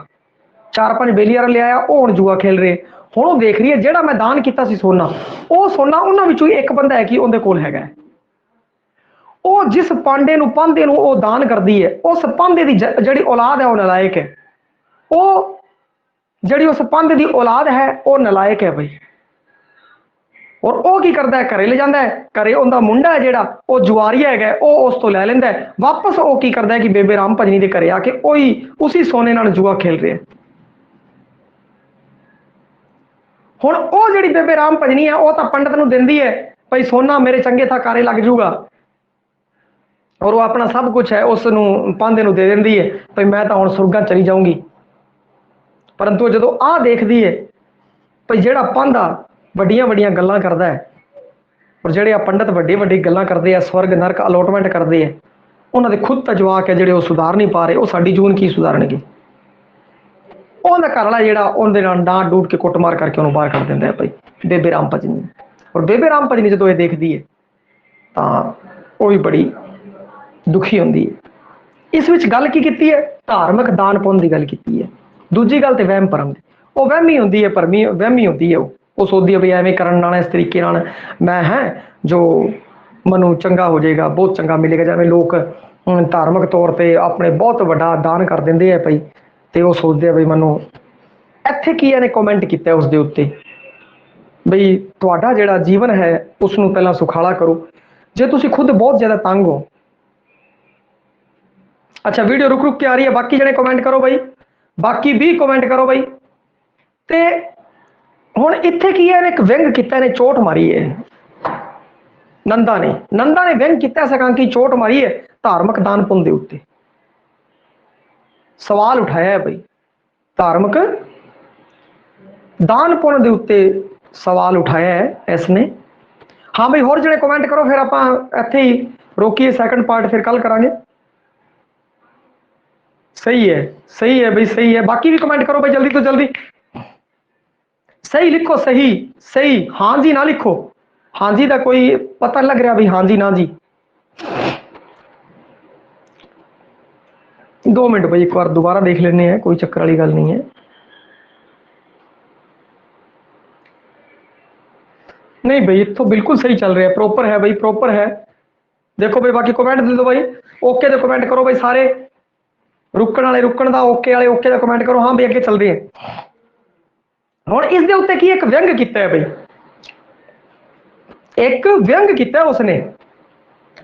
4-5 बेलियां ले आया, वो हुण जुआ खेल रहे। ਹੁਣ ਉਹ ਦੇਖ ਰਹੀ ਹੈ ਜਿਹੜਾ ਮੈਂ ਦਾਨ ਕੀਤਾ ਸੀ ਸੋਨਾ, ਉਹ ਸੋਨਾ ਉਹਨਾਂ ਵਿੱਚੋਂ ਇੱਕ ਬੰਦਾ ਹੈ ਕਿ ਉਹਦੇ ਕੋਲ ਹੈਗਾ। ਉਹ ਜਿਸ ਪਾਂਡੇ ਨੂੰ ਪਾਂਦੇ ਨੂੰ ਉਹ ਦਾਨ ਕਰਦੀ ਹੈ, ਉਸ ਪਾਂਦੇ ਦੀ ਜਿਹੜੀ ਔਲਾਦ ਹੈ ਉਹ ਨਲਾਇਕ ਹੈ। ਉਹ ਜਿਹੜੀ ਉਸ ਪਾਂਦੇ ਦੀ ਔਲਾਦ ਹੈ ਉਹ ਨਲਾਇਕ ਹੈ ਬਈ। ਔਰ ਉਹ ਕੀ ਕਰਦਾ ਹੈ, ਘਰੇ ਲੈ ਜਾਂਦਾ ਹੈ, ਘਰੇ ਉਹਦਾ ਮੁੰਡਾ ਹੈ ਜਿਹੜਾ ਉਹ ਜੁਆਰੀਆ ਹੈਗਾ, ਉਹ ਉਸ ਤੋਂ ਲੈ ਲੈਂਦਾ ਹੈ ਵਾਪਸ। ਉਹ ਕੀ ਕਰਦਾ ਹੈ ਕਿ ਬੇਬੇ ਰਾਮ ਭਜਨੀ ਦੇ ਘਰੇ ਆ ਕੇ ਉਹੀ ਉਸੇ ਸੋਨੇ ਨਾਲ ਜੂਆ ਖੇਲ ਰਿਹਾ। ਹੁਣ ਉਹ ਜਿਹੜੀ ਬੇਬੇ ਰਾਮ ਭਜਨੀ ਹੈ ਉਹ ਤਾਂ ਪੰਡਤ ਨੂੰ ਦਿੰਦੀ ਹੈ ਭਈ ਸੋਨਾ ਮੇਰੇ ਚੰਗੇ ਥਾਂ ਕਾਰੇ ਲੱਗ ਜੂਗਾ, ਔਰ ਉਹ ਆਪਣਾ ਸਭ ਕੁਝ ਹੈ ਉਸ ਨੂੰ ਪਾਂਦੇ ਨੂੰ ਦੇ ਦਿੰਦੀ ਹੈ ਭਈ ਮੈਂ ਤਾਂ ਹੁਣ ਸੁਰਗਾਂ ਚਲੀ ਜਾਊਂਗੀ। ਪਰੰਤੂ ਜਦੋਂ ਆਹ ਦੇਖਦੀ ਹੈ ਭਈ ਜਿਹੜਾ ਪਾਂਦਾ ਵੱਡੀਆਂ ਵੱਡੀਆਂ ਗੱਲਾਂ ਕਰਦਾ ਹੈ, ਔਰ ਜਿਹੜੇ ਆ ਪੰਡਤ ਵੱਡੀ ਵੱਡੀ ਗੱਲਾਂ ਕਰਦੇ ਆ, ਸਵਰਗ ਨਰਕ ਅਲੋਟਮੈਂਟ ਕਰਦੇ ਆ, ਉਹਨਾਂ ਦੇ ਖੁਦ ਤਾਂ ਜਵਾਕ ਹੈ ਜਿਹੜੇ ਉਹ ਸੁਧਾਰ ਨਹੀਂ ਪਾ ਰਹੇ, ਉਹ ਸਾਡੀ ਜੂਨ ਕੀ ਸੁਧਾਰਨਗੇ। ਉਹਦਾ ਘਰ ਵਾਲਾ ਜਿਹੜਾ ਉਹਦੇ ਨਾਲ ਡਾਂਟ ਡੂਟ ਕੇ ਕੁੱਟਮਾਰ ਕਰਕੇ ਉਹਨੂੰ ਬਾਹਰ ਕੱਢ ਦਿੰਦਾ ਹੈ ਭਾਈ ਬੇਬੇ ਰਾਮ ਭਜਨੀ। ਔਰ ਬੇਬੇ ਰਾਮ ਭਜਨੀ ਜਦੋਂ ਇਹ ਦੇਖਦੀ ਹੈ ਤਾਂ ਉਹ ਵੀ ਬੜੀ ਦੁਖੀ ਹੁੰਦੀ ਹੈ। ਇਸ ਵਿੱਚ ਗੱਲ ਕੀ ਕੀਤੀ ਹੈ, ਧਾਰਮਿਕ ਦਾਨ ਪੁੰਨ ਦੀ ਗੱਲ ਕੀਤੀ ਹੈ। ਦੂਜੀ ਗੱਲ ਤੇ ਵਹਿਮ ਭਰਮ ਦੀ, ਉਹ ਵਹਿਮੀ ਹੁੰਦੀ ਹੈ, ਭਰਮੀ ਵਹਿਮੀ ਹੁੰਦੀ ਹੈ। ਉਹ ਸੋਚਦੀ ਹੈ ਵੀ ਐਵੇਂ ਕਰਨ ਨਾਲ ਇਸ ਤਰੀਕੇ ਨਾਲ ਮੈਂ ਹੈ ਜੋ ਮੈਨੂੰ ਚੰਗਾ ਹੋ ਜਾਏਗਾ, ਬਹੁਤ ਚੰਗਾ ਮਿਲੇਗਾ। ਜਿਵੇਂ ਲੋਕ ਧਾਰਮਿਕ ਤੌਰ ਤੇ ਆਪਣੇ ਬਹੁਤ ਵੱਡਾ ਦਾਨ ਕਰ ਦਿੰਦੇ ਆ ਭਾਈ, ਤੇ ਉਹ ਸੋਚਦੇ ਆ ਵੀ ਮੈਨੂੰ ਇੱਥੇ ਕੀ ਇਹਨੇ ਕਮੈਂਟ ਕੀਤਾ ਉਸ ਦੇ ਉੱਤੇ ਬਈ ਤੁਹਾਡਾ ਜਿਹੜਾ ਜੀਵਨ ਹੈ ਉਸ ਨੂੰ ਪਹਿਲਾਂ ਸੁਖਾਲਾ ਕਰੋ ਜੇ ਤੁਸੀਂ ਖੁਦ ਬਹੁਤ ਜ਼ਿਆਦਾ ਤੰਗ ਹੋ। ਅੱਛਾ ਵੀਡੀਓ ਰੁਕ ਰੁਕ ਕੇ ਆ ਰਹੀ ਹੈ, ਬਾਕੀ ਜਿਹੜੇ ਕਮੈਂਟ ਕਰੋ ਬਾਈ, ਬਾਕੀ ਵੀ ਕਮੈਂਟ ਕਰੋ ਬਾਈ। ਤੇ ਹੁਣ ਇੱਥੇ ਕੀ ਹੈ, ਇਹਨੇ ਇੱਕ ਵਿਅੰਗ ਕੀਤਾ, ਇਹਨੇ ਚੋਟ ਮਾਰੀ ਹੈ ਨੰਦਾ ਨੇ ਵਿਅੰਗ ਕੀਤਾ ਸਕਾਂਕੀ ਚੋਟ ਮਾਰੀ ਹੈ ਧਾਰਮਿਕ ਦਾਨ ਪੁੰਨ ਦੇ ਉੱਤੇ। ਸਵਾਲ ਉਠਾਇਆ ਹੈ ਬਈ ਧਾਰਮਿਕ ਦਾਨ ਪੁੰਨ ਦੇ ਉੱਤੇ ਸਵਾਲ ਉਠਾਇਆ ਹੈ ਇਸਨੇ। ਹਾਂ ਬਈ ਹੋਰ ਜਿਹੜੇ ਕਮੈਂਟ ਕਰੋ, ਫਿਰ ਆਪਾਂ ਇੱਥੇ ਹੀ ਰੋਕੀਏ, ਸੈਕੰਡ ਪਾਰਟ ਫਿਰ ਕੱਲ ਕਰਾਂਗੇ। ਸਹੀ ਹੈ ਬਈ, ਸਹੀ ਹੈ। ਬਾਕੀ ਵੀ ਕਮੈਂਟ ਕਰੋ ਬਈ ਜल्दी ਤੋਂ जल्दी, सही लिखो, सही हाँ जी ना लिखो, हाँ जी का कोई पता लग रहा भी हाँ जी ना जी। 2 मिनट भाई एक बार दोबारा देख लेने हैं, कोई चक्कर वाली गल नहीं है। नहीं भाई इतो बिल्कुल सही चल रहा है, प्रॉपर है भाई, प्रॉपर है। देखो भाई बाकी कमेंट दे दो भाई, ओके दे कमेंट करो भाई सारे, रुकण वाले रुकण दा ओके वाले ओके दा कमेंट करो। हाँ भाई अगे चलते हैं। हुण इस दे उत्ते की एक व्यंग किया है भाई, एक व्यंग किया उसने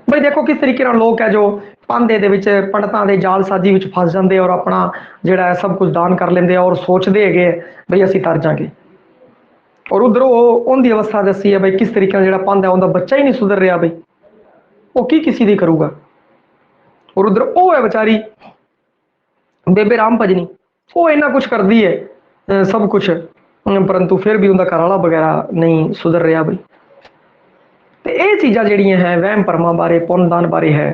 भाई। देखो किस तरीके नाल लोग है जो पांदे दे विच पंडितां दे जालसाजी विच फस जांदे और अपना जिहड़ा है सब कुछ दान कर लेंदे और सोचते है भाई असीं तर जांगे। और उधरों उनकी अवस्था दसी है भाई किस तरीके नाल जिहड़ा पांदा उनका बच्चा ही नहीं सुधर रहा भाई, वो की किसी दी करूगा। और उधर वो है बेचारी बेबे राम भजनी, वो इन्ना कुछ करती है सब कुछ, परंतु फिर भी उनका घर वाला वगैरह नहीं सुधर रहा भाई। तो ये चीज़ां जिहड़ियां है वहम भरमां बारे पुण्यदान बारे है।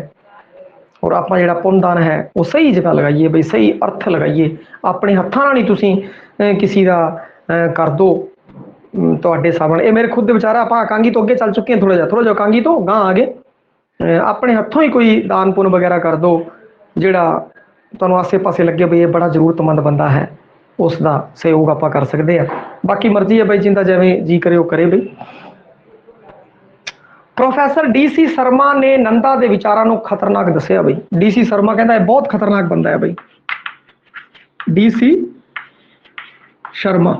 और आप जिहड़ा पुण्यदान है वो सही जगह लगाइए भाई, सही अर्थ लगाइए। अपने हत्थां नाल ही तुसीं किसी दा कर दो तुहाडे सामने। ये मेरे खुद दे विचार, आप कांगी तो अगे चल चुके हैं, थोड़ा जिहा कांगी तो गां आ गए। अपने हत्थों ही कोई दान पुण्य वगैरह कर दो जिहड़ा तुहानूं आसे पासे लगे भी ये बड़ा जरूरतमंद बंदा है, उसका सहयोग आप कर सकते हैं। बाकी मर्जी है भाई, जिंदा जिवें जी करे वो करे भाई। प्रोफैसर DC शर्मा ने नंदा के विचारों को खतरनाक दसिया भाई। DC शर्मा कहता है बहुत खतरनाक बंदा है भाई DC शर्मा।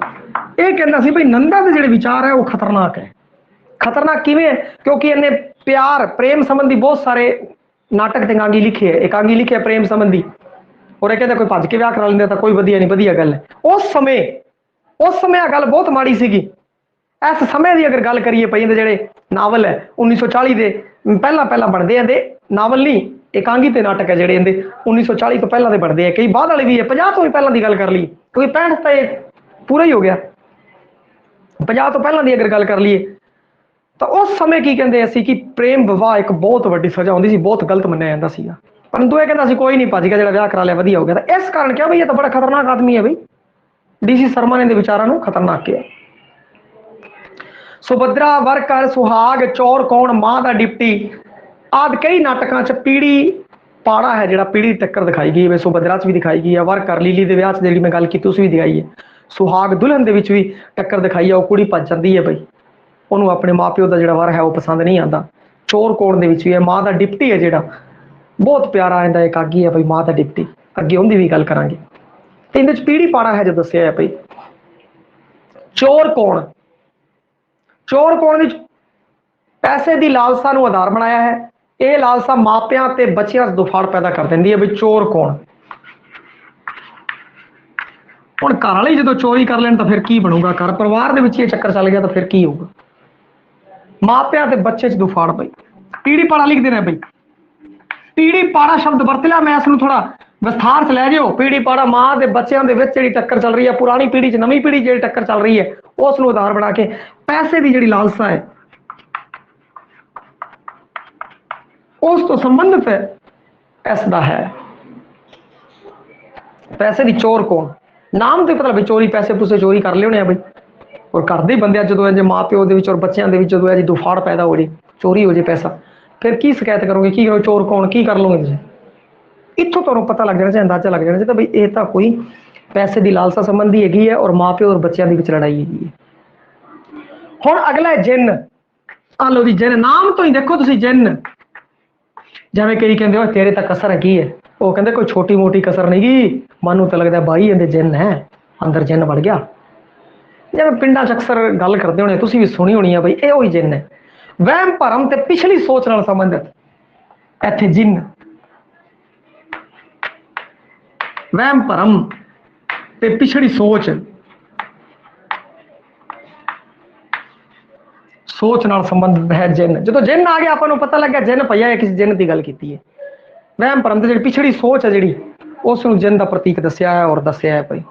ये कहता सी भाई नंदा के जिहड़े विचार है वो खतरनाक है। खतरनाक किवें? क्योंकि इन्हें प्यार प्रेम संबंधी बहुत सारे नाटक एकांगी लिखे है, एकांगी लिखे है प्रेम संबंधी। और ये कहता कोई भज के विआह करा लेंदा तां कोई वधिया नहीं, वधिया गल है। उस समय आ गल बहुत माड़ी सीगी। इस समय की अगर गल करिए भाई जिहड़े नावल है 1940 के पहला बनते हैं, नावल नहीं एकांगी ते नाटक है जिहड़े इहदे 1940 तो पहला के बनते हैं, कई बाद वाले भी है 50 तो भी पहला की गल कर ली, क्योंकि 65 तो पूरा ही हो गया। 50 तो पहला की अगर गल कर लीए तो उस समय की कहते असीं कि प्रेम विवाह एक बहुत वड्डी सज़ा होंदी सी, बहुत गलत मन्निया जांदा सीगा। परंतु यह कहता सी कोई नहीं, भज गया जिहड़ा विआह करा लिया वधिया हो गया। तो इस कारण क्या भाई ये तो बड़ा खतरनाक आदमी है भाई। DC शर्मा ने इहदे विचारां नूं खतरनाक किया। सुभद्रा वर कर सुहाग चौर कौन मां दा डिप्टी आदि कई नाटकों च पीड़ी पाड़ा है जिहड़ा पीड़ी टक्कर दिखाई गई है। सुभद्रा च भी दिखाई गई है, वर कर लीली दे विआह च जिहड़ी मैं गल कीती उस भी दिखाई है। सुहाग दुल्हन दे विच भी टक्कर दिखाई है, वो कुड़ी भज जाती है बई, उन्होंने अपने माँ प्यो का जो वर है वो पसंद नहीं आता। चोर कोण दे विच भी है, माँ का डिप्टी है जो बहुत प्यारा आंदा एक आगी है बई, माँ का डिप्टी, अगे उनकी भी गल करांगे। तो इन पीढ़ी पाड़ा है जो दसिया है बई। चोर कोण, चोर कोण विच पैसे की लालसा नूं आधार बनाया है। ये लालसा मापियां ते बच्चियां दुफाड़ पैदा कर देंदी है बई चोर कौन। हुण घर वाले जो चोरी कर लेन तो फिर की बनूगा, घर परिवार दे विच ये चक्कर चल गया तो फिर की होगा। मापियां ते बच्चे च दुफाड़ पई। पीढ़ी पाड़ा लिख देना बई, पीढ़ी पाड़ा शब्द वरत लिया, मैं इसनूं थोड़ा विस्तार च लै जिओ। पीढ़ी पाड़ा मां दे बच्चों के विच जिहड़ी टक्कर चल रही है, पुरानी पीढ़ी च नवीं पीढ़ी जिहड़ी टक्कर चल रही है, उसनूं आधार बना के पैसे की जिहड़ी लालसा है उस तो संबंधित इसदा है। पैसे की चोर कौन, नाम तो पता भी चोरी पैसे पूसे चोरी कर लिया बई, और घर के बंद जो माँ प्यो के और बच्चों के जो है दुफाड़ पैदा हो जाए, चोरी हो जाए पैसा, फिर की शिकायत करोगे, की करो, चोर कौन, की कर लोगे तुम। इतों तुहानूं पता लग जाना चाहिए, अंदाजा लग जाना चाहिए बई ये तो कोई पैसे की लालसा संबंधी हैगी है और माँ प्यो और बच्चों के लड़ाई हैगी है। हुण अगला है जिन। आ लो जी जिन, नाम तो ही देखो तुसीं जिन। जिवें कई कहते हो तेरे तक कसर है की है, वो कहते कोई छोटी मोटी कसर नहीं गी, मानू तो लगता बाई इहदे जिन है, अंदर जिन वड़ गया। जिवें पिंडां च अक्सर गल करते होने, तुसीं भी सुनी होनी है बई ये वही जिन है। वहम भरम ते पिछली सोच नाल संबंधित इत्थे जिन, वहम भरम ते पिछड़ी सोच, सोच नाल संबंधित है जिन। जो जिन आ गया आपां नूं पता लग गया जिन पईआ है, किसी जिन की गल की है। वहम भरम ते जिहड़ी पिछड़ी सोच है जिहड़ी उसनूं जिन का प्रतीक दसिया है और दसिया है भाई।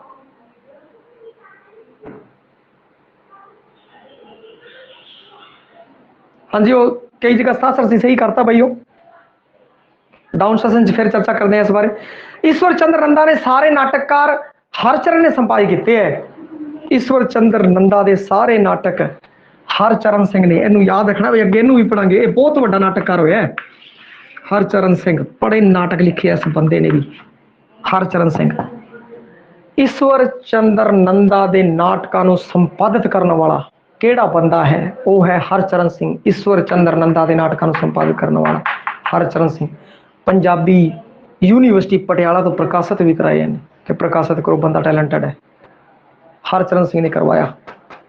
हाँ जी, वो कई जगह सासर से सही करता भाई, वो डाउन सेशन फिर चर्चा करते हैं इस बारे। ईश्वर चंद्र नंदा ने सारे नाटककार हरचरण ने संपादित किए हैं। ईश्वर चंद्र नंदा के सारे नाटक हरचरण सिंह ने, इनू याद रखना भाई, अगे इनू भी पढ़ांगे, ये बहुत बड़ा नाटककार होया है हरचरण सिंह, बड़े नाटक लिखे इस बंदे ने भी, हरचरण सिंह। ईश्वर चंद्र नंदा के नाटकों को संपादित करने वाला केड़ा बंदा है, वो है हरचरण सिंह। ईश्वर चंद्र नंदा के नाटकों को संपादित करने वाला हरचरण सिंह। पंजाबी यूनिवर्सिटी पटियाला तो प्रकाशित भी कराए हैं कि प्रकाशित करो, बंदा टैलेंटेड है। हरचरण सिंह ने करवाया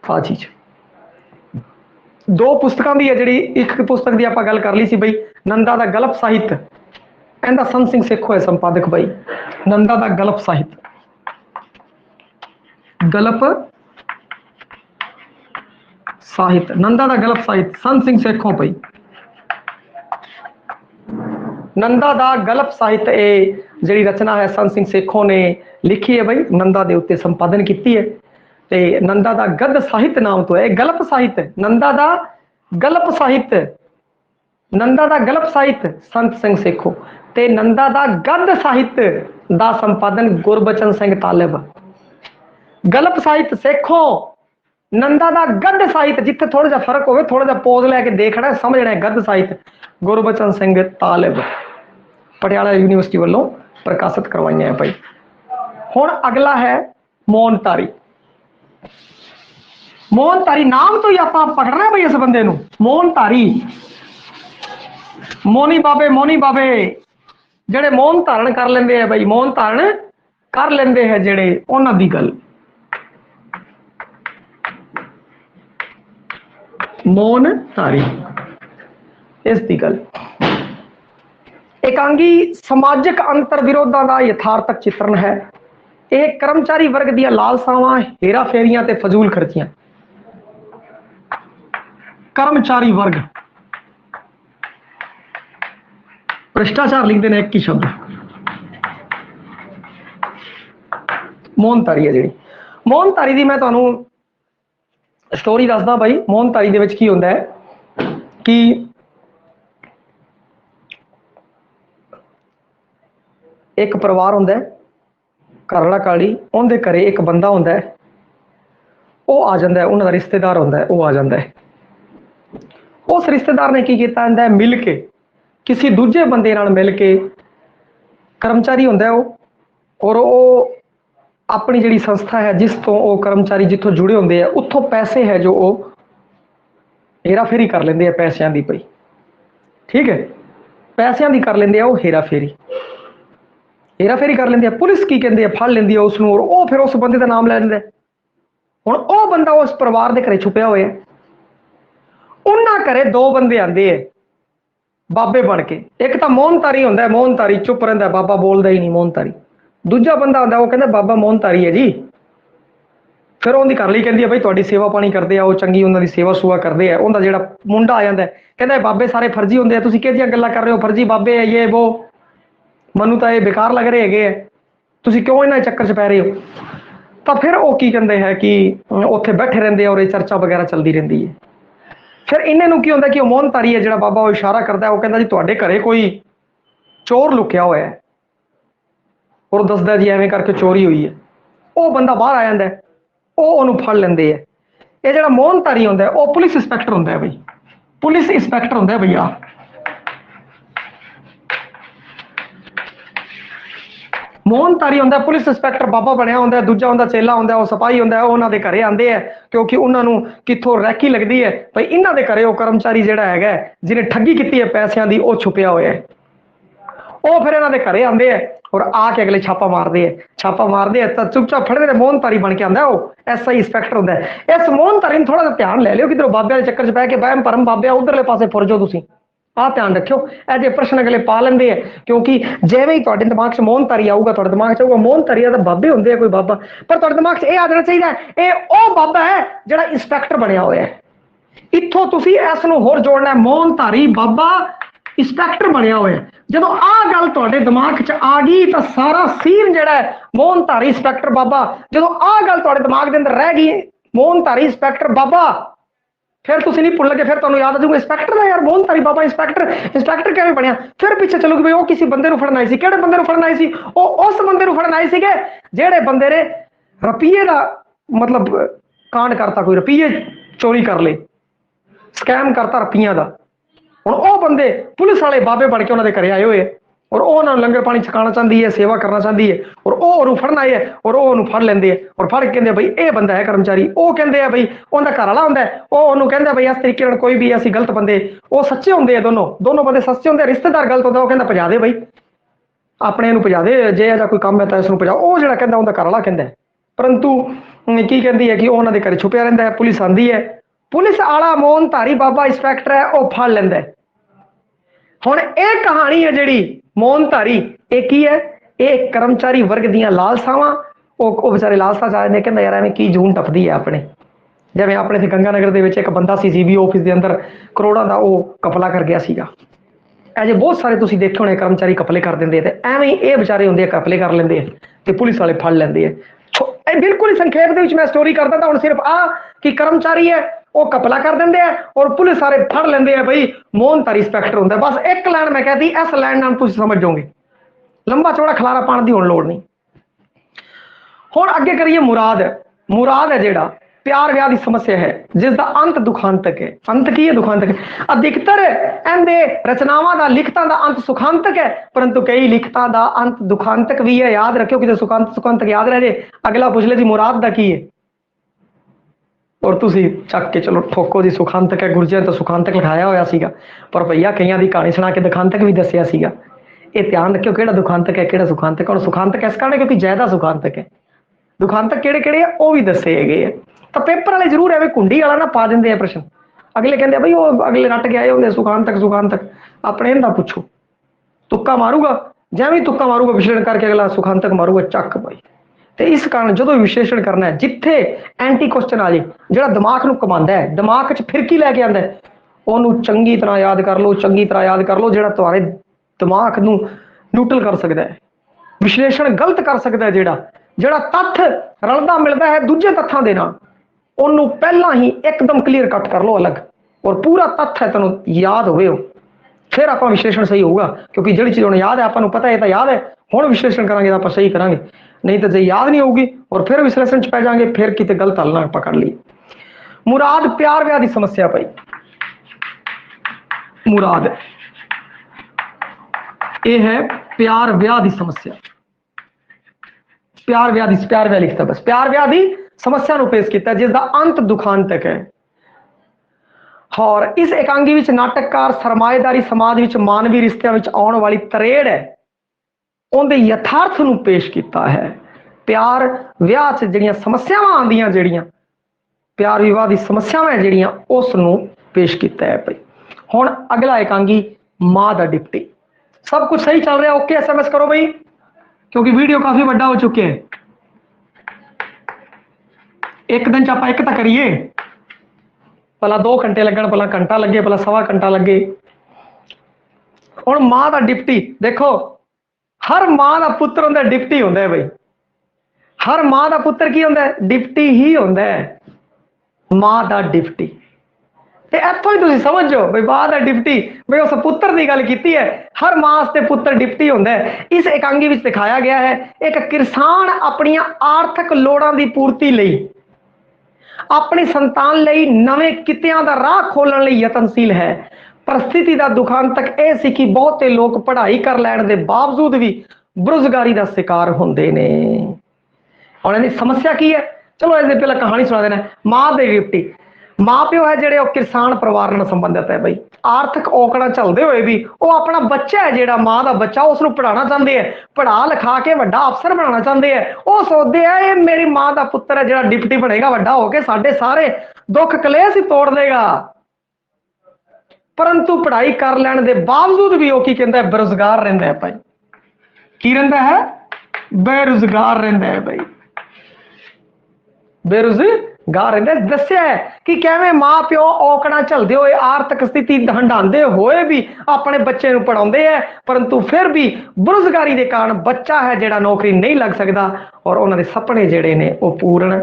आ चीज। दो पुस्तकों की है जी, एक पुस्तक की आप गल कर ली सी बई, नंदा का गल्प साहित्य, इनका संत सिंह सेखो है संपादक बई। नंदा का गल्प साहित्य, गल्प साहित्य, नंदा का गल्प साहित्य संत सिंह सेखों पई। नंदा का गल्प साहित्य ये जी रचना है संत सिंह सेखों ने लिखी है बई, नंदा के उत्ते संपादन की है। ते नंदा का गद साहित्य नाम तो है, गल्प साहित्य, नंदा का गल्प साहित्य, नंदा का गल्प साहित्य संत सिंह सेखों, ते नंदा का गद साहित्य का संपादन गुरबचन सिंह तालिब। गल्प साहित्य सेखों, नंदा का गद साहित्य, जिथे थोड़ा जा फर्क हो, थोड़ा जा पौज लैके देखना समझना है, गद साहित्य गुरबचन सिंह तालिब, पटियाला यूनिवर्सिटी वालों प्रकाशित करवाई है भाई। हुण अगला है मौनतारी। मौनतारी नाम तो ही आप पकड़ना भाई इस बंदे नूं, मौनतारी। मोनी बाबे जेड़े मौन धारण कर लेंदे हैं भाई, मौन धारण कर लेंदे हैं जेड़े, उन्हां दी गल, मौन धारी इसकी गल। एकांगी समाजिक अंतर विरोधा का यथार्थक चित्रण है। एक कर्मचारी वर्ग दी लालसावां, हेरा फेरियां ते फजूल खर्चियां। कर्मचारी वर्ग, भ्रष्टाचार लिखते हैं एक ही शब्द, मौनतारी है जी। मौनतारी की मैं तुहानूं स्टोरी दसदा भाई। मौनतारी दे विच की हुंदा है कि एक परिवार हुंदा है, घरवाला घरवाली, उनके घरे एक बंदा हुंदा है, वो आ जाता है, उन्होंने रिश्तेदार हुंदा है, वो आ जाता है। उस रिश्तेदार ने की किया है, मिल के किसी दूजे बंदे नाल मिल के, कर्मचारी हुंदा है वो, और वो अपनी जी संस्था है जिस तो वो कर्मचारी जितों जुड़े होंगे है उत्थों पैसे है जो वो हेरा फेरी कर लेंगे पैसों की पई, ठीक है, पैसों की कर लेंगे वो हेरा फेरी कर लेंगे। पुलिस की कहती है फड़ लेंदी है उसनों और वो फिर उस बंदे का नाम लै लेंगे। हुण वो बंदा उस परिवार के घरे छुपिया हुआ है, उन्होंने घरे दो बंदे आते हैं बाबे बन के, एक तो मोहनतारी होंगे, मोहनतारी चुप रहा बाबा बोलता ही नहीं मोहनतारी, दूजा बंदा आता वो कहता बाबा मोहनतारी है जी। फिर उनकी घरली कहती है भाई थोड़ी सेवा पानी करते हैं वो चंगी उन्होंने सेवा सुवा करते हैं। उनका जो मुंडा आ जाता है कहता बाबे सारे फर्जी होंगे, तुम कि गल्लां कर रहे हो, फर्जी बाबे है ये वो, मनु तो ये बेकार लग रहे है, तुम क्यों इन्होंने चक्कर च पै रहे हो। तो फिर वो की कहते हैं कि उत्थे बैठे रहते और ये चर्चा वगैरह चलती रहती है। फिर इन्हों की होंगे कि मोहनतारी है जो बाबा वो इशारा करता है, वो कहता जी थोड़े घरे कोई चोर लुकिया हुआ है और दसदा जी एवं करके चोरी हुई है। वो बंदा बाहर आ जाता है, वो फड़ लेंगे है। ये जो मोहनतारी होंगे वो पुलिस इंस्पैक्टर होंगे है, बई पुलिस इंस्पैक्टर होंगे है भैया। मोहनतारी होंगे पुलिस इंस्पैक्टर बाबा बनया होंगे, दूजा होंगे चेला होंगे वो सिपाही होंगे, उन्होंने घरे आते हैं क्योंकि उन्होंने कितों रैकी लगती है भाई इन्हों के घरे वो कर्मचारी जोड़ा है जिन्हें ठगी की है पैसों की वो छुपिया हुआ है। वो फिर इन्हों के घरे आते हैं और आके अगले छापा मारते हैं, छापा मारते हैं तो चुपचाप फड़ते मोहनतारी बन के आता वो SI इंस्पैक्टर होंगे। इस मोहनतारी थोड़ा सा ध्यान ले लियो किधरों बाबे के चक्कर च पै के बहम परम बाबे उधरले पासे फुर जाओ, तुम आ ध्यान रखियो ऐसे प्रश्न अगले पा लेंगे है क्योंकि जिवें ही तुहाडे दिमाग च मोहनतारी आऊगा तुहाडे दिमाग च आऊगा मोहनतारी तो बाबे होंगे कोई बाबा, पर तुहाडे दिमाग च यह आ जाना चाहिए ये ओ बाबा है जिहड़ा इंस्पैक्टर बनया हुआ है। इत्थों तुसीं इस नूं होर जोड़ना है मोहनतारी बाबा इंस्पैक्टर बनया हुआ है। जो आ गल तुहाडे दिमाग च आ गई तो सारा सीन जिहड़ा है मोहनतारी इंस्पैक्टर बाबा, जो आ गल तुहाडे दिमाग के अंदर रह गई मोहनतारी इंस्पैक्टर बाबा, फिर तुम नहीं भुल लगे, फिर तुम याद आ जाऊगा इंस्पैक्टर है यार मोहनतारी बाबा इंस्पैक्टर, इंस्पैक्टर कैसे बनया। फिर पीछे चलोगे भाई वो किसी बंदे को फड़न आई सी, किहड़े बंदे को फड़न आई सी, वो उस बंदे को फड़न आई सी जेड़े बंदे ने रुपये का मतलब कांड करता, कोई रुपये चोरी कर ले, स्कैम करता रुपया का। हुण वो बंदे पुलिस वाले बाबे बन के उन्होंने घरे आए हुए और वो उन्होंने लंगर पानी छकाना चाहती है, सेवा करना चाहती है और वो फड़ना है और वो फड़ लेंगे और फड़ के भाई ये बंदा है कर्मचारी, वो कहते हैं भाई उनका घर वाला होंगे वो कहते भाई इस तरीके कोई भी ऐसी गलत बंदे वो सच्चे होंगे, दोनों बंदे सच्चे होंगे, रिश्तेदार गलत होंगे वो कहता भजा दे भाई अपने भजा दे, जे ऐसा कोई काम है तो इसमें भजा, वो जो कहता उनका घर वाला कहता है। परंतु की कहती है कि उन्होंने घर छुपिया रहता है, पुलिस आती है, पुलिस आला मोहनतारी बाबा इंस्पैक्टर है वो फड़ लेंदा है। हुण ये कहानी है जी मोहनतारी एक ही है, एक कर्मचारी वर्ग दियां लालसावां वो बेचारे लालसा चाह ने कहंदा यार एवें की जून टपदी है अपने, जिवें अपने थे गंगानगर दे विच एक बंदा सी सीबी ऑफिस के अंदर करोड़ों का वो कपला कर गया सीगा। ऐसे बहुत सारे तुसीं देखे होने कर्मचारी कपले कर देंगे ते एवें ये बेचारे होंदे कपले कर लेंदे ते पुलिस वाले फड़ लेंदे है। बिल्कुल ही संखेप दे विच मैं स्टोरी करदा तां हुण सिर्फ आ कि कर्मचारी है वो कपला कर देंगे और पुलिस सारे फड़ लेंगे है भाई मोहनतारी इंस्पैक्टर होंगे। बस एक लाइन मैं कहती इस लाइन नाम तुम समझ जाओगे, लंबा चौड़ा खलारा पाने की हुण लोड़ नहीं। हुण अगे करिए मुराद। मुराद है जेड़ा प्यार व्याह की समस्या है जिसका अंत दुखांतक है। अंत की है दुखांतक है। अधिकतर इहदे रचनावां दा लिखतां दा अंत सुखांतक है, परंतु कई लिखतां दा अंत दुखांतक भी है। याद रखियो कि सुखांतक याद रह जाए, अगला पूछ ले जी मुराद दा की है और तुसी चक के चलो ठोको जी सुखांतक है, गुरजिया तो सुखांतक लिखाया होया सीगा, पर भैया कईयां दी कहानी सुना के दुखांतक भी दसिया सीगा। ये ध्यान रखियो किहड़ा दुखांतक है किहड़ा सुखांतक है। और सुखांतक इस कारण क्योंकि ज्यादा सुखांतक है, दुखांतक किहड़े किहड़े है वो भी दसे है। तो पेपर वाले जरूर एवं कुंडी वाला ना पा देंगे प्रश्न, अगले कहते भाई वो अगले रट के आए होंगे सुखांतक सुखांतक, अपने इनका पूछो, तुक्का मारूगा जैਵੇਂ तुक्का मारूगा विश्लेषण करके अगला सुखांतक मारूगा चक भाई। तो इस कारण जो विश्लेषण करना है जिथे एंटी क्वेश्चन आ जाए जो दिमाग को कमांदा है, दिमाग च फिरकी लैके आंदा है, उन्होंने चंगी तरह याद कर लो, चंगी तरह याद कर लो, जो तुम्हारे दिमाग को न्यूट्रल कर सकता है, विश्लेषण गलत कर सकता है, जोड़ा तत्थ रलदा मिलता है दूजे तत्थां दे नाल उन्होंने पहला ही एकदम क्लीयर कट कर लो अलग, और पूरा तत्थ है तुम याद होवे हो, फिर आप विश्लेषण सही होगा। क्योंकि जी चीज़ हूँ याद है आपको पता है तो याद है, हुण विश्लेषण करांगे तो आप सही करांगे, नहीं तो जी याद नहीं होगी और फिर विश्लेषण च पै जाएंगे, फिर किते गलत हल ना पकड़ ली। मुराद प्यार व्याह की समस्या पई, मुराद ये है प्यार व्याह की समस्या। प्यार व्याह लिखता, बस प्यार व्याह की समस्या पेश किया जिसका अंत दुखांतक है। और इस एकांगी विच नाटककार सरमाएदारी समाज विच मानवी रिश्तियों विच आने वाली तरेड़ है उनके यथार्थ नूं पेश किया है। प्यार व्याह च जिहड़ियां समस्यावां आंदियां, जिहड़ियां प्यार विवाह की समस्यावां है जिहड़ियां उस नूं पेश किया है। भाई हुण अगला एकांगी मां दा डिप्टी। सब कुछ सही चल रहा, ओके SMS करो भाई, क्योंकि वीडियो काफी बड़ा हो चुके हैं। एक दिन च आप एक तो करिए, भला 2 घंटे लगन, भला घंटा लगे, भला सवा घंटा लगे। हुण मां दा डिप्टी देखो, हर मां दा पुत्र होंदा डिप्टी होंदा है। भाई हर मां दा पुत्र की होंदा है? डिप्टी ही होंदा है, मां दा डिप्टी। ते इत्थों ही तुसीं समझो भाई मां दा डिप्टी, भाई उस पुत्र की गल की है। हर मां वास्ते पुत्र डिप्टी होंदा है। इस एकांगी विच दिखाया गया है एक किसान अपनी आर्थिक लोड़ां की पूर्ति लई अपनी संतान लई नवें कितियां दा राह खोलण लई यतनशील है। परिस्थिति का दुखांतक यह सी कि बहुते लोग पढ़ाई कर लैण दे बावजूद भी बेरोजगारी का शिकार होंदे ने। और इहदी समस्या की है? चलो इससे पहले कहानी सुना देना। मां दे डिप्टी, मां प्यो है जिहड़े किसान परिवार नाल संबंधित है। भाई आर्थिक औकड़ां चलदे होए भी वो अपना बच्चा है जिहड़ा मां दा बच्चा उसनूं पढ़ाना चाहते हैं, पढ़ा लिखा के वड्डा अफसर बनाना चाहते हैं। वो सोचते हैं ये मेरी मां दा पुत्र है जिहड़ा डिप्टी बनेगा, वड्डा होके साडे सारे दुख कलेश ही तोड़ देगा। परंतु पढ़ाई कर लैण दे बावजूद भी वो की कहंदा है बेरोजगार रहिंदा है। भाई की रहिंदा है? बेरोजगार रहिंदा है। भाई बेरोजगार रहिंदा है। दस्सिया है कि कैवें मां प्यो औकड़ां झलदे होए आर्थिक स्थिति हंडांदे होए भी अपने बच्चे नूं पढ़ाउंदे है, परंतु फिर भी बेरोजगारी के कारण बच्चा है जिहड़ा नौकरी नहीं लग सकता और उन्हां दे सपने जिहड़े ने वो पूर्ण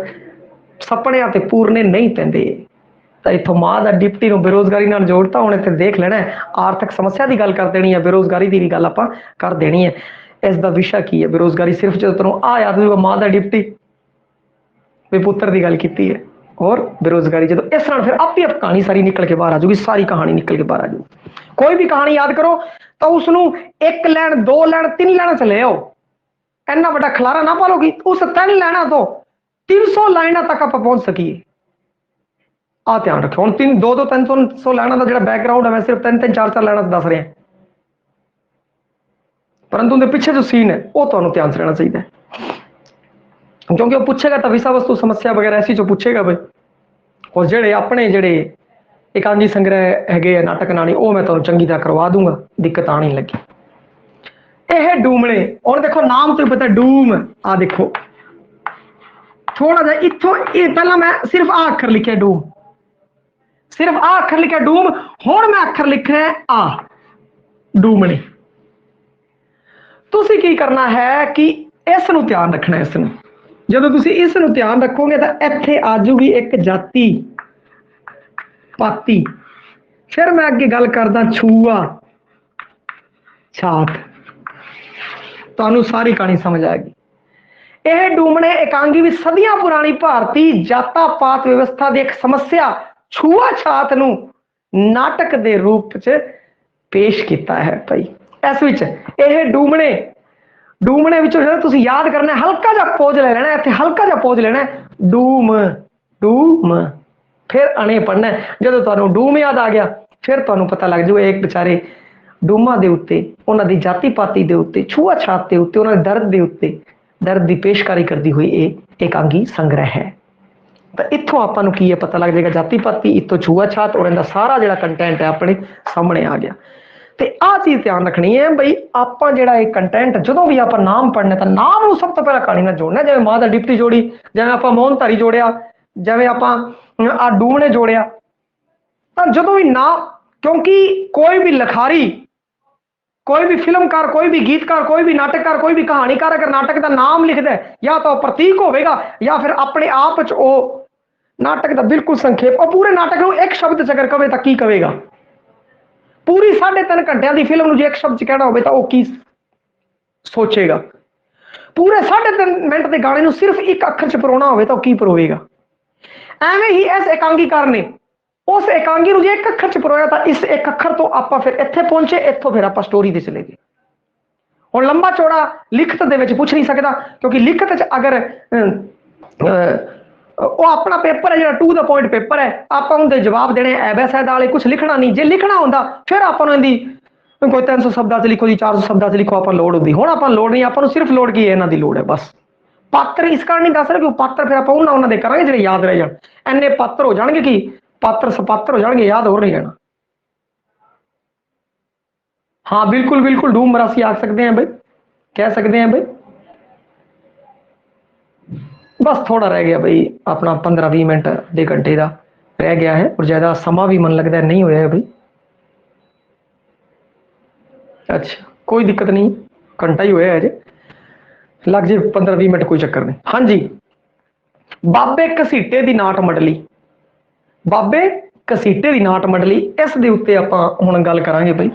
सपनिਆਂ ते पूरने नहीं पैंदे। तो इत्थों मां दा डिप्टी नूं बेरोजगारी नाल जोड़ता। हुण इत्थे देख लेना है, आर्थिक समस्या की गल कर देनी है, बेरोजगारी की भी गल आपां कर देनी है। इसका विषय की है? बेरोजगारी सिर्फ जो तुहानूं आ याद होगा मां दा डिप्टी पुत्र की गल की है और बेरोजगारी जो इस तरह फिर आप ही कहानी सारी निकल के बाहर आ जाऊगी, सारी कहानी निकल के बाहर आ जाऊगी। कोई भी कहानी याद करो तो उसनूं 1 लाइन 2 लाइन 3 लाइन चले आओ, इन्ना बड़ा खलारा ना पालो कि उस 3 लाइना तो 300 लाइना तक आप पहुंच सकीए। आ ध्यान रखो, हम 200-300 लाइना का जो बैकग्राउंड है मैं सिर्फ 3-3 4-4 लाइना दस रहा, परंतु उनके पिछे जो सीन है वो तो ध्यान से रहना चाहिए, क्योंकि वो पूछेगा तो विषय वस्तु समस्या वगैरह ऐसी जो पूछेगा भाई। और जेडे अपने जेडे एकांगी संग्रह है नाटक नानी वो मैं तुहानूं चंगी तरह करवा दूंगा, दिक्कत आनी लगी। यह डूमने और देखो नाम तो पता डूम, आ देखो थोड़ा जा इत्थों पहला मैं सिर्फ आ अखर लिखे डूम, सिर्फ आ अखर लिखा डूम। हुण मैं अखर लिख रहा है आ डूमने। तुसीं की करना है कि इस नूं ध्यान रखना है। इस नूं जदों तुसीं इस नूं ध्यान रखोगे तो इत्थे आ जूगी एक जाति पाती। फिर मैं अगे गल करदा छूआ छात, तुहानूं सारी कहानी समझ आएगी। यह डूमने एकांगी भी सदियां पुरानी भारती जाता पात व्यवस्था की एक समस्या छूआ छात नूं नाटक के रूप च पेश किया है। भाई इस विच यह डूमने डूमने विचों जो तुसीं याद करना है, हल्का जा पौज ले लेना है, इत्थे हल्का जा पौज लेना है, डूम डूम फिर अणे पढ़ना है। जो तुहानूं डूम याद आ गया फिर तुहानूं पता लग जाऊ एक बेचारे डूमा दे उत्ते उन्हां दी जाति पाती दे उत्ते छूआ छात दे उत्ते उन्हां दे दर्द दे उत्ते दर्द की पेशकारी करती हुई ये एकांगी संग्रह है। तो इत्थों आपां नूं की है पता लग जाएगा जाति पाती, इत्थों छूआ छात और इनका सारा जिहड़ा कंटेंट है अपने सामने आ गया। तो आ चीज ध्यान रखनी है भाई, आपां जिहड़ा एक कंटेंट जो भी आपां नाम पढ़ने तो नाम नूं सब तो पहला कहानी नाल जोड़ना, जिवें मां दा डिप्टी जोड़ी, जिवें आपां मोहनधारी जोड़िया, जिवें आपां आ डूमने जोड़िया। तो जो भी नाम, क्योंकि कोई भी लिखारी, कोई भी फिल्मकार, कोई भी गीतकार, कोई भी नाटककार, कोई भी कहानीकार अगर नाटक का नाम लिखता है या तो प्रतीक होगा या फिर अपने आप च नाटक का बिल्कुल संक्षेप। और पूरे नाटक को एक शब्द च अगर कहे तो की कहेगा? पूरी 3.5 घंटे की फिल्म जो एक शब्द च कहना हो तो की सोचेगा? पूरे 3.5 मिनट के गाने सिर्फ एक अखर च परोना हो तो की परोएगा? एवें ही इस एकांगीकार ने उस एकांगी जो एक अखर च परोया था, इस एक अखर तो आप फिर इत्थे पहुंचे, इत्थों फिर आप स्टोरी दे चले गए। ਹੁਣ ਲੰਬਾ ਚੌੜਾ ਲਿਖਤ ਦੇ ਵਿੱਚ ਪੁੱਛ ਨਹੀਂ ਸਕਦਾ, ਕਿਉਂਕਿ ਲਿਖਤ 'ਚ ਅਗਰ ਉਹ ਆਪਣਾ ਪੇਪਰ ਹੈ ਜਿਹੜਾ ਟੂ ਦਾ ਪੁਆਇੰਟ ਪੇਪਰ ਹੈ, ਆਪਾਂ ਉਹਦੇ ਜਵਾਬ ਦੇਣੇ ਐਬੈਸੈਡ ਵਾਲੇ, ਕੁਝ ਲਿਖਣਾ ਨਹੀਂ। ਜੇ ਲਿਖਣਾ ਹੁੰਦਾ ਫਿਰ ਆਪਾਂ ਨੂੰ ਇਹਦੀ ਕੋਈ 300 ਸ਼ਬਦਾਂ 'ਚ ਲਿਖੋ ਜੀ, 400 ਸ਼ਬਦਾਂ 'ਚ ਲਿਖੋ, ਆਪਾਂ ਲੋੜ ਹੁੰਦੀ। ਹੁਣ ਆਪਾਂ ਲੋੜ ਨਹੀਂ, ਆਪਾਂ ਨੂੰ ਸਿਰਫ ਲੋੜ ਕੀ ਹੈ, ਇਹਨਾਂ ਦੀ ਲੋੜ ਹੈ ਬਸ। ਪਾਤਰ ਇਸ ਕਾਰਨ ਨਹੀਂ ਦੱਸ ਰਹੇ ਕਿ ਪਾਤਰ ਫਿਰ ਆਪਾਂ ਉਹਨਾਂ ਦੇ ਕਰਾਂਗੇ ਜਿਹੜੇ ਯਾਦ ਰਹਿ ਜਾਣ। ਇੰਨੇ ਪਾਤਰ ਹੋ ਜਾਣਗੇ ਕਿ ਪਾਤਰ ਸਪਾਤਰ ਹੋ ਜਾਣਗੇ, ਯਾਦ ਹੋ ਨਹੀਂ ਜਾਣਾ। हाँ बिल्कुल बिल्कुल, डूम मरासी आ सकते हैं भाई, कह सकते हैं भाई। बस थोड़ा रह गया भाई, अपना 15-20 मिनट 2 घंटे का रह गया है, और ज्यादा समा भी मन लगता है नहीं होया है भाई। अच्छा कोई दिक्कत नहीं, घंटा ही होया है अजे, लग जे 15-20 मिनट, कोई चक्कर नहीं। हाँ जी, बाबे घसीटे दी नाट मंडली, बाबे घसीटे दी नाट मंडली, इस दे उत्ते आपां हुण गल करांगे भाई।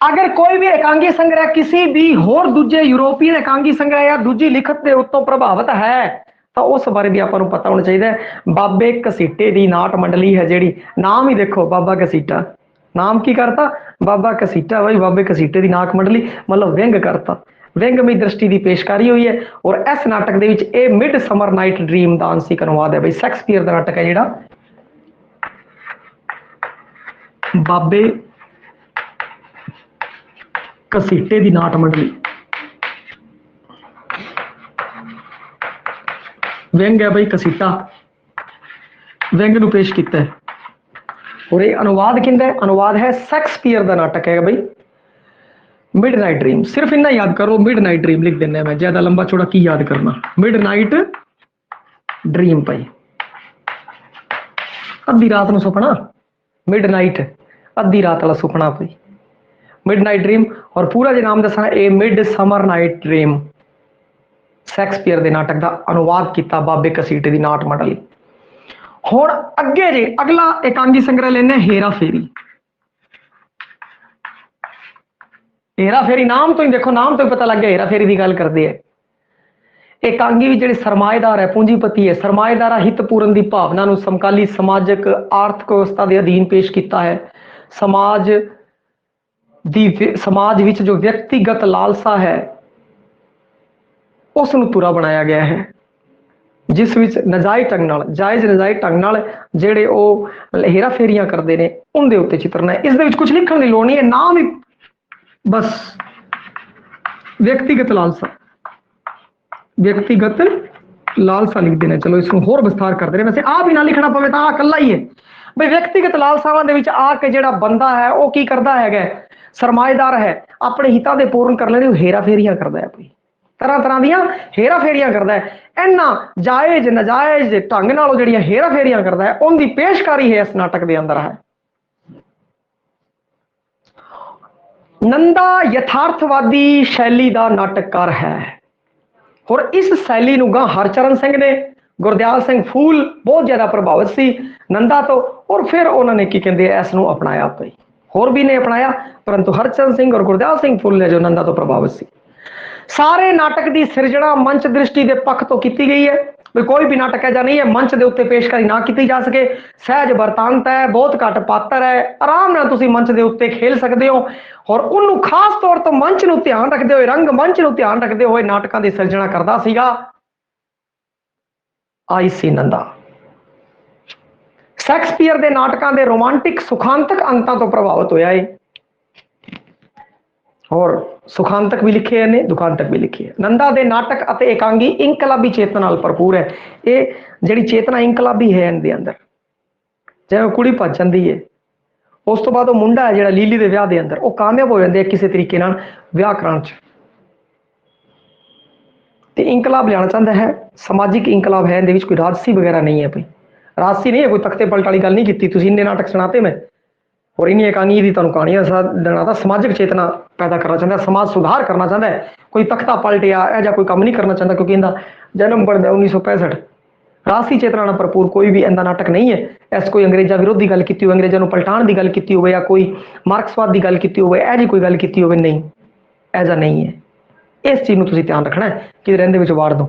अगर कोई भी एकांगी संग्रह किसी भी होर दूजे यूरोपीयन एकांगी संग्रह या दूजी लिखत के उत्तों प्रभावित है, तो उस बारे भी आपको पता होना चाहिए। बाबे घसीटे की नाट मंडली है जिहड़ी, नाम ही देखो बाबा घसीटा, नाम की करता बाबा घसीटा भाई, बाबे घसीटे की नाट मंडली मतलब व्यंग करता, व्यंगमई दृष्टि की पेशकारी हुई है। और इस नाटक के विच ये मिड समर नाइट ड्रीम का आंशिक अनुवाद है भाई, शैक्सपीयर का नाटक है जिहड़ा बाबे घसीटे की नाट मंडली। व्यंग है भाई घसीटा, व्यंग नूं पेश किया है। और ये अनुवाद किंदा है, अनुवाद है शैक्सपीयर का नाटक है भाई, मिडनाइट ड्रीम। सिर्फ इन्ना याद करो, मिडनाइट ड्रीम लिख देना, मैं ज्यादा लंबा चौड़ा की याद करना। मिडनाइट ड्रीम भाई, अद्धी रात नूं सुपना, मिडनाइट अद्धी रात वाला सुपना भाई, मिडनाइट ड्रीम। और पूरा जो नाम दसा, ए मिड समर नाइट ड्रीम, शैक्सपीयर के नाटक का अनुवाद किया बाबे घसीटे की नाट मंडली। हुण अगे जे अगला एकांगी संग्रह लेने हेरा फेरी। हेरा फेरी नाम तो ही देखो, नाम तो ही पता लग गया हेरा फेरी की गल करते हैं। एकांगी भी जिहड़े सरमाएदार है, पूंजीपति है, सरमाएदार हित पूरन की भावना नूं समकाली समाजिक आर्थिक व्यवस्था के अधीन पेश किया है। समाज विच जो व्यक्तिगत लालसा है उस नूं तुरा बनाया गया है, जिस विच नजायज ढंग नाल, जायज नजायज ढंग नाल जिहड़े वो हेरा फेरियां करते हैं उनके उत्ते चित्रण है। इस दे विच कुछ लिखण की लोड़ नहीं है, नाम ही बस व्यक्तिगत लालसा, व्यक्तिगत लालसा लिख देना। चलो इसको होर विस्तार करते हैं, वैसे आ भी ना लिखना पवे तो आ कल्ला ही है भाई। व्यक्तिगत लालसावां दे विच आके जिहड़ा बंदा है वो की करदा है, सरमाएदार है, अपने हितां दे पूर्ण कर लेने हेरा फेरियां करदा है भाई, तरह तरह दियां हेरा फेरियां करदा है। इन्ना जायज नजायज ढंग नाल जिहड़ियां हेरा फेरियां करदा है उनकी पेशकारी है इस नाटक के अंदर है। नंदा यथार्थवादी शैली का नाटककार है, और इस शैली नूं गां हरचरण सिंह ने, गुरदयाल सिंह फूल बहुत ज्यादा प्रभावित सी नंदा तो, और फिर उन्होंने की कहते इस नूं अपनाया भाई, होर भी ने अपनाया, परंतु हरचरण सिंह और गुरदयाल सिंह फूल ने जो नंदा तो प्रभावित सी। सारे नाटक की सिरजना मंच दृष्टि के पक्ष तो की गई है, कोई भी नाटक ऐसा नहीं है मंच के उत्ते पेशकारी ना की जा सके। सहज वरतांत है, बहुत घट पात्र है, आराम नाल तुसीं मंच के उत्ते खेल सकते हो, और उन्होंने खास तौर तो मंच नूं ध्यान रखते हुए, रंग मंच नूं ध्यान रखते हुए नाटकों की सिरजना करता सीगा आई.सी. नंदा। शैक्सपीयर के नाटकों के रोमांटिक सुखांतक अंतां तो प्रभावित होया है, और सुखांतक भी लिखे ने, दुखांतक भी लिखे है। नंदा के नाटक अते एकांगी इंकलाबी चेतना नाल भरपूर है। ये जिहड़ी चेतना इंकलाबी है इनके अंदर, जिवें कुड़ी भज जांदी है उस तो बाद वो मुंडा है जिहड़ा लीली के विआह के अंदर वो कामयाब हो जाते हैं किसी तरीके नाल विआह कराउण च, ते इंकलाब लियाना चाहता है, समाजिक इंकलाब है, इहदे विच कोई राजसी वगैरह नहीं है भाई, राजसी नहीं है, कोई तख्ते पलट वाली गल नहीं की। तुसीं इन्ने नाटक सुनाते मैं, और इन्नी एकांगी की तुहानूं कहानियां सुनाता, समाजिक चेतना पैदा करना चाहता है, समाज सुधार करना चाहता है, कोई तख्ता पलट या ऐसा कोई काम नहीं करना चाहता, क्योंकि इनका जन्म बनता 1965। राजसी चेतना नाल भरपूर कोई भी इनका नाटक नहीं है। ऐस कोई अंग्रेजा विरोधी गल की हो, अंग्रेजों पलटाण की गल की हो, या कोई मार्क्सवाद की गल की हो, ऐसी कोई गल की हो, नहीं ऐसा नहीं है। इस चीज़ को ध्यान रखना है कि रहिंदे विच वाड़ दो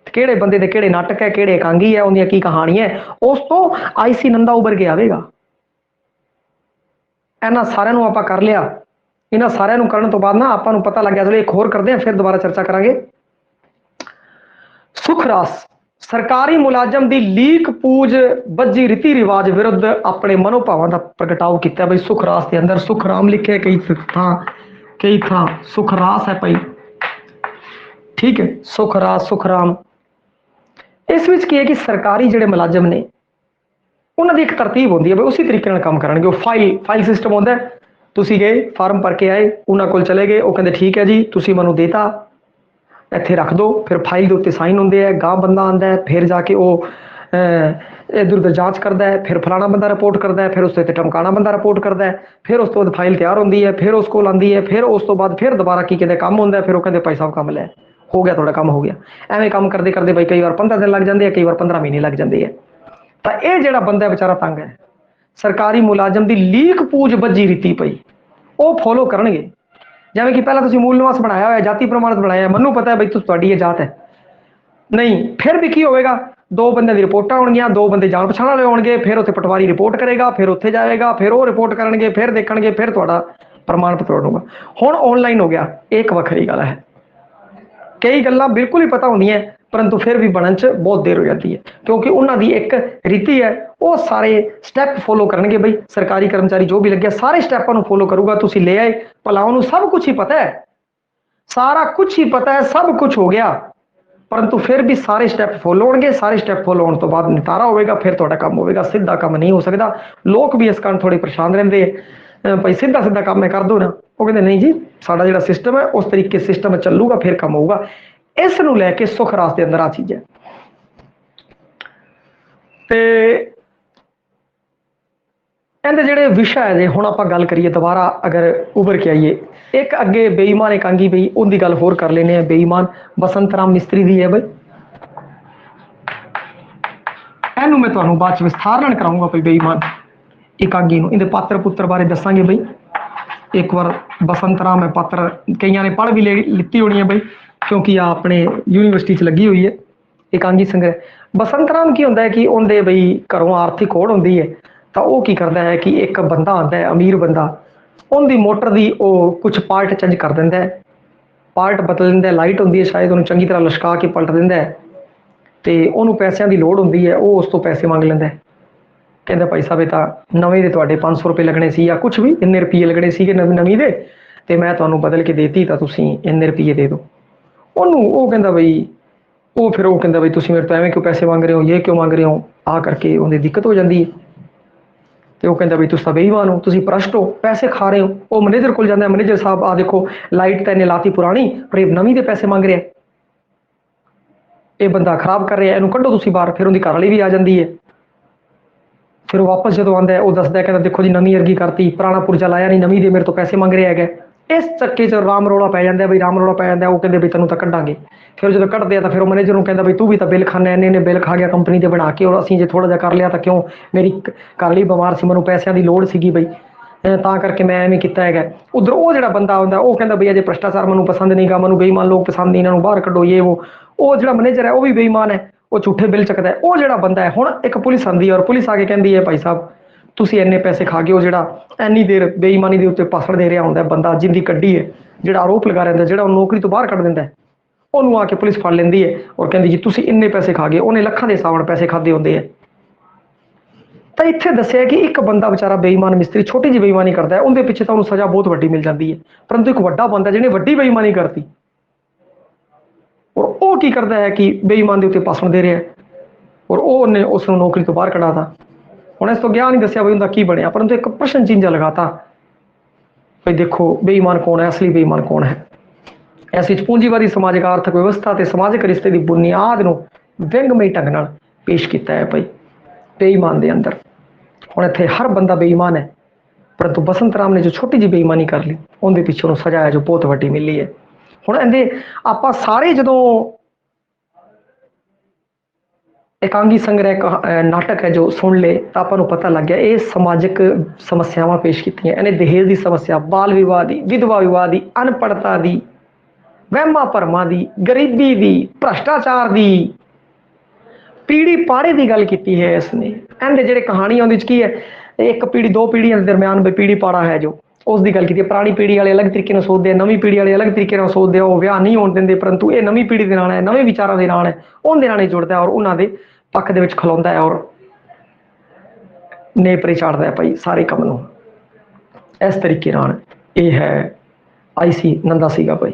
किहड़े बंदे दे किहड़े नाटक है, किहड़े एकांगी है, उनकी की कहानी है, उस तो आई.सी. नंदा उभर के आवेगा। इन्हां सारिआं नूं आपां कर लिया, इन्हां सारिਆਂ ਨੂੰ ਕਰਨ ਤੋਂ ਬਾਅਦ ਨਾ ਆਪਾਂ ਨੂੰ ਪਤਾ ਲੱਗ ਗਿਆ, ਚਲੋ ਇੱਕ ਹੋਰ ਕਰਦੇ ਆ ਫਿਰ ਦੁਬਾਰਾ ਚਰਚਾ ਕਰਾਂਗੇ। ਸੁਖਰਾਸ ਸਰਕਾਰੀ ਮੁਲਾਜ਼ਮ ਦੀ ਲੀਕ ਪੂਜ ਬੱਜੀ ਰੀਤੀ ਰਿਵਾਜ ਵਿਰੁੱਧ ਆਪਣੇ ਮਨੋਭਾਵਾਂ ਦਾ ਪ੍ਰਗਟਾਓ ਕੀਤਾ ਬਈ ਸੁਖਰਾਸ ਦੇ ਅੰਦਰ ਸੁਖਰਾਮ ਲਿਖਿਆ ਕਈ ਥਾਂ ਸੁਖਰਾਸ ਹੈ ਭਾਈ, ठीक है। सुखराज सुखराम इस विच की है कि सरकारी जिहड़े मुलाजम ने उन्हां दी एक तरतीब होंदी है, उसी तरीके नाल काम करनगे। फाइल सिस्टम होंदा है, तुसीं गए फार्म भर के आए, उन्हां कोल चले गए, वो कहंदे ठीक है जी तुसीं मैनूं देता, इत्थे रख दो, फिर फाइल दे उत्ते साइन होंदे है, गांह बंदा आंदा है, फिर जाके वो इधर उधर जांच करता है, फिर फलाना बंदा रिपोर्ट करता है, फिर उस ते टमकाना बंदा रिपोर्ट करता है, फिर उस तो बाद फाइल तैयार होंदी है, फिर उस कोल आंदी है, फिर उस तो बाद फिर दोबारा की कहते काम होंदा है, फिर वो कहंदे भाई साहब काम लै हो गया, थोड़ा काम हो गया। एवें काम करते करते भाई कई बार 15 दिन लग जाते हैं, कई बार 15 महीने लग जाते हैं। तो यह जो बंदा बेचारा तंग है, सरकारी मुलाजम की लीक पूज बजी रीति पई वो फॉलो करेंगे। जिवें कि पहला तुसीं मूल निवास बनाया होया, जाति प्रमाणित बनाया, मनु पता है बई तुहाडी ये जात है नहीं, फिर भी की होएगा, दो बंदे की रिपोर्टां होणगियां, दो बंदे जान पछाण वाले होणगे, फिर उत्थे पटवारी रिपोर्ट करेगा, फिर उत्थे जाएगा, फिर वो रिपोर्ट करनगे, फिर देखणगे, फिर तुहाडा प्रमाण पत्र बनूगा। हुण ऑनलाइन हो गया, एक वखरी गल है। कई गल्लां बिल्कुल ही पता होंदियां परंतु फिर भी बनन च बहुत देर हो जाती है, क्योंकि उन्हां दी एक रीति है, वो सारे स्टैप फॉलो करनगे। बई सरकारी कर्मचारी जो भी लगे सारे स्टैपां नूं फॉलो करूगा। तुसीं ले आए भला उन्होंने सब कुछ ही पता है, सारा कुछ ही पता है, सब कुछ हो गया, परंतु फिर भी सारे स्टैप फॉलो होणगे। सारे स्टैप फॉलो होने तो बाद नितारा होगा, फिर तुहाडा काम होगा। सीधा काम नहीं हो सकता। लोग भी इस कारण थोड़े परेशान रहंदे भाई सीधा सीधा काम मैं कर दो ना, वो कहते नहीं जी साडा जिहड़ा सिस्टम है उस तरीके सिस्टम चलूगा, फिर काम होगा। इस नूं लैके सुखरास के अंदर आ चीज़ है। ते इहदे जिहड़े विषय है जे हुण आपां गल करिए दोबारा अगर उभर के आइए, एक अगे बेईमान एक आंगी बई उनकी गल होर कर लेने। बेईमान बसंत राम मिस्त्री दी है बई, इहनूं मैं तुहानूं बाद च विस्तार नाल कराऊंगा। भाई बेईमान एकांगी नूं इहदे पात्र पुत्र बारे दसांगे बई। एक बार बसंत राम है पात्र, कईयां ने पढ़ भी लित्ती होनी है बई, क्योंकि आ अपने यूनीवर्सिटी च लगी हुई है एकांगी संग्रह। बसंत राम की होंदा है कि उनके बई घरों आर्थिक होड़ होंदी है, तो वह की करता है कि एक बंदा आता है अमीर बंदा, उनकी मोटर की वो कुछ पार्ट चेंज कर देंदा है, पार्ट बदल देंदा है। लाइट होंदी है शायद उन्होंने चंगी तरह लशका के पलट देंदा है, तो उन्होंने पैसों की लोड़ होंदी है, वो उस तो पैसे मंग लेंदा है। कहता भाई साहब तो नवे के तुहाडे 500 रुपये लगने सी या कुछ भी इन्ने रुपये लगने सी नवी दे, तो मैं तुहानूं बदल के देती तो तुसीं इन्ने रुपये दे दो। उन्होंने वो कहता बई वो फिर वो कहता बई तुसीं मेरे तो एवें क्यों पैसे मांग रहे हो, ये क्यों मांग रहे हो, आ करके उन्हें दिक्कत हो जाती है। तो वो कहता बई तुसीं बेईमान हो, तुसीं भ्रष्ट हो, पैसे खा रहे हो। वो मैनेजर को जाता है, मैनेजर साहब आ देखो लाइट तो इन्हें लाती पुरानी पर ये नवी के पैसे मांग रहे हैं, ये बंदा खराब कर रहा है, इनू कड्डो तुसीं बाहर। फिर उनकी घरवाली भी आ जाती है। फिर वो वापस जो आता है वो दसदा कहता देखो जी नवी अर्गी करती, पुराना पुर्जा लाया नहीं, नवी दे मेरे तो पैसे मंग रहे है। इस चक्के च राम रौला पै जाता है बई, राम रौला पै जाता है। वो कहते बई तेनों तो कड्डांगे। फिर जो कड्डते हैं तो फिर वो मैनेजर कहता बई तू भी तो बिल खाना, इन्ने बिल खा गया कंपनी के बना के, और असीं जे थोड़ा जिहा कर लिया तो क्यों, मेरी घरवाली बीमार सी, मैनूं पैसों की लोड़ सीगी बई तां करके मैं एवें कीता है। उधर वो जिहड़ा बंदा आउंदा वो कहता बई अजे भ्रष्टाचार मैनूं पसंद नहीं गा, मैनूं बेईमान लोग पसंद नहीं, इन्हां नूं बाहर कड्डो ये वो जिहड़ा मैनेजर है वो भी बेईमान है, वो झूठे बिल चकदा है। वो जिहड़ा बंदा है हुण एक पुलिस आंदी है और पुलिस आके कहती है भाई साहब तुसीं इन्ने पैसे खा गए हो, जिहड़ा इन्नी देर बेईमानी के उत्ते भाषण दे रहा होंदा बंदा जिंदी कड्डी है, जिहड़ा आरोप लगा रहा जिहड़ा नौकरी तो बाहर कढ़ दिंदा है, उन्होंने आके पुलिस फड़ लेंदी है और कहती जी तुसीं इन्ने पैसे खा गए, उन्हें लखां दे हिसाब नाल पैसे खादे होंदे है। तो इत्थे दस्सिया कि एक बंदा बेचारा बेईमान मिस्त्री छोटी जी बेईमानी करता है, उनके पिछे तो उन्हें सज़ा बहुत वड्डी मिल जाती है, परंतु एक वड्डा बंदा जिन्हें वड्डी बेईमानी करती और वो की करता है कि बेईमान के उत्ते भाषण दे रहा है और उन्हें उस नौकरी तो बाहर कढ़ाता। हुण इस तो गया नहीं दस्सिया बई उनका की बनया, परंतु एक प्रश्न चिन्ह लगाता भाई देखो बेईमान कौन है, असली बेईमान कौन है। ऐसी पूंजीवादी समाजिक आर्थिक व्यवस्था ते समाजिक रिश्ते की बुनियाद नूं व्यंगमई ढंग नाल पेश किया है भाई बेईमान के अंदर। हुण इत्थे हर बंदा बेईमान है, परंतु बसंत राम ने जो छोटी जी बेईमानी कर ली उनके पिछे उन्होंने सजा है जो बहुत वड्डी मिली है। हुण इहदे आपां सारे जदों एकांगी संग्रह नाटक है जो सुन ले तो आपको पता लग गया ये समाजिक समस्यावां पेश की। इन्हें दहेज की समस्या, बाल विवाह की, विधवा विवाह की, अनपढ़ता की, वहमा भरमा की, गरीबी की, भ्रष्टाचार की, पीढ़ी पाड़े की गल की है इसने। इनके जिहड़े कहानी उहदे की है एक पीढ़ी दो पीढ़ियों के दरम्यान पीढ़ी पाड़ा है जो ਉਸ ਦੀ ਗੱਲ ਕੀਤੀ। ਪੁਰਾਣੀ ਪੀੜ੍ਹੀ ਵਾਲੇ ਅਲੱਗ ਤਰੀਕੇ ਨਾਲ ਸੋਚਦੇ ਆ, ਨਵੀਂ ਪੀੜ੍ਹੀ ਵਾਲੇ ਅਲੱਗ ਤਰੀਕੇ ਨਾਲ ਸੋਚਦੇ ਆ, ਉਹ ਵਿਆਹ ਨਹੀਂ ਹੋਣ ਦਿੰਦੇ, ਪਰੰਤੂ ਇਹ ਨਵੀਂ ਪੀੜ੍ਹੀ ਦੇ ਨਾਲ ਹੈ, ਨਵੇਂ ਵਿਚਾਰਾਂ ਦੇ ਨਾਲ ਹੈ, ਉਹਦੇ ਨਾਲ ਹੀ ਜੁੜਦਾ ਔਰ ਉਹਨਾਂ ਦੇ ਪੱਖ ਦੇ ਵਿੱਚ ਖਲੋਂਦਾ ਹੈ ਔਰ ਨੇਪਰੇ ਚਾੜਦਾ ਹੈ ਭਾਈ ਸਾਰੇ ਕੰਮ ਨੂੰ। ਇਸ ਤਰੀਕੇ ਨਾਲ ਇਹ ਹੈ ਆਈਸੀ ਨੰਦਾ ਸੀਗਾ ਭਾਈ।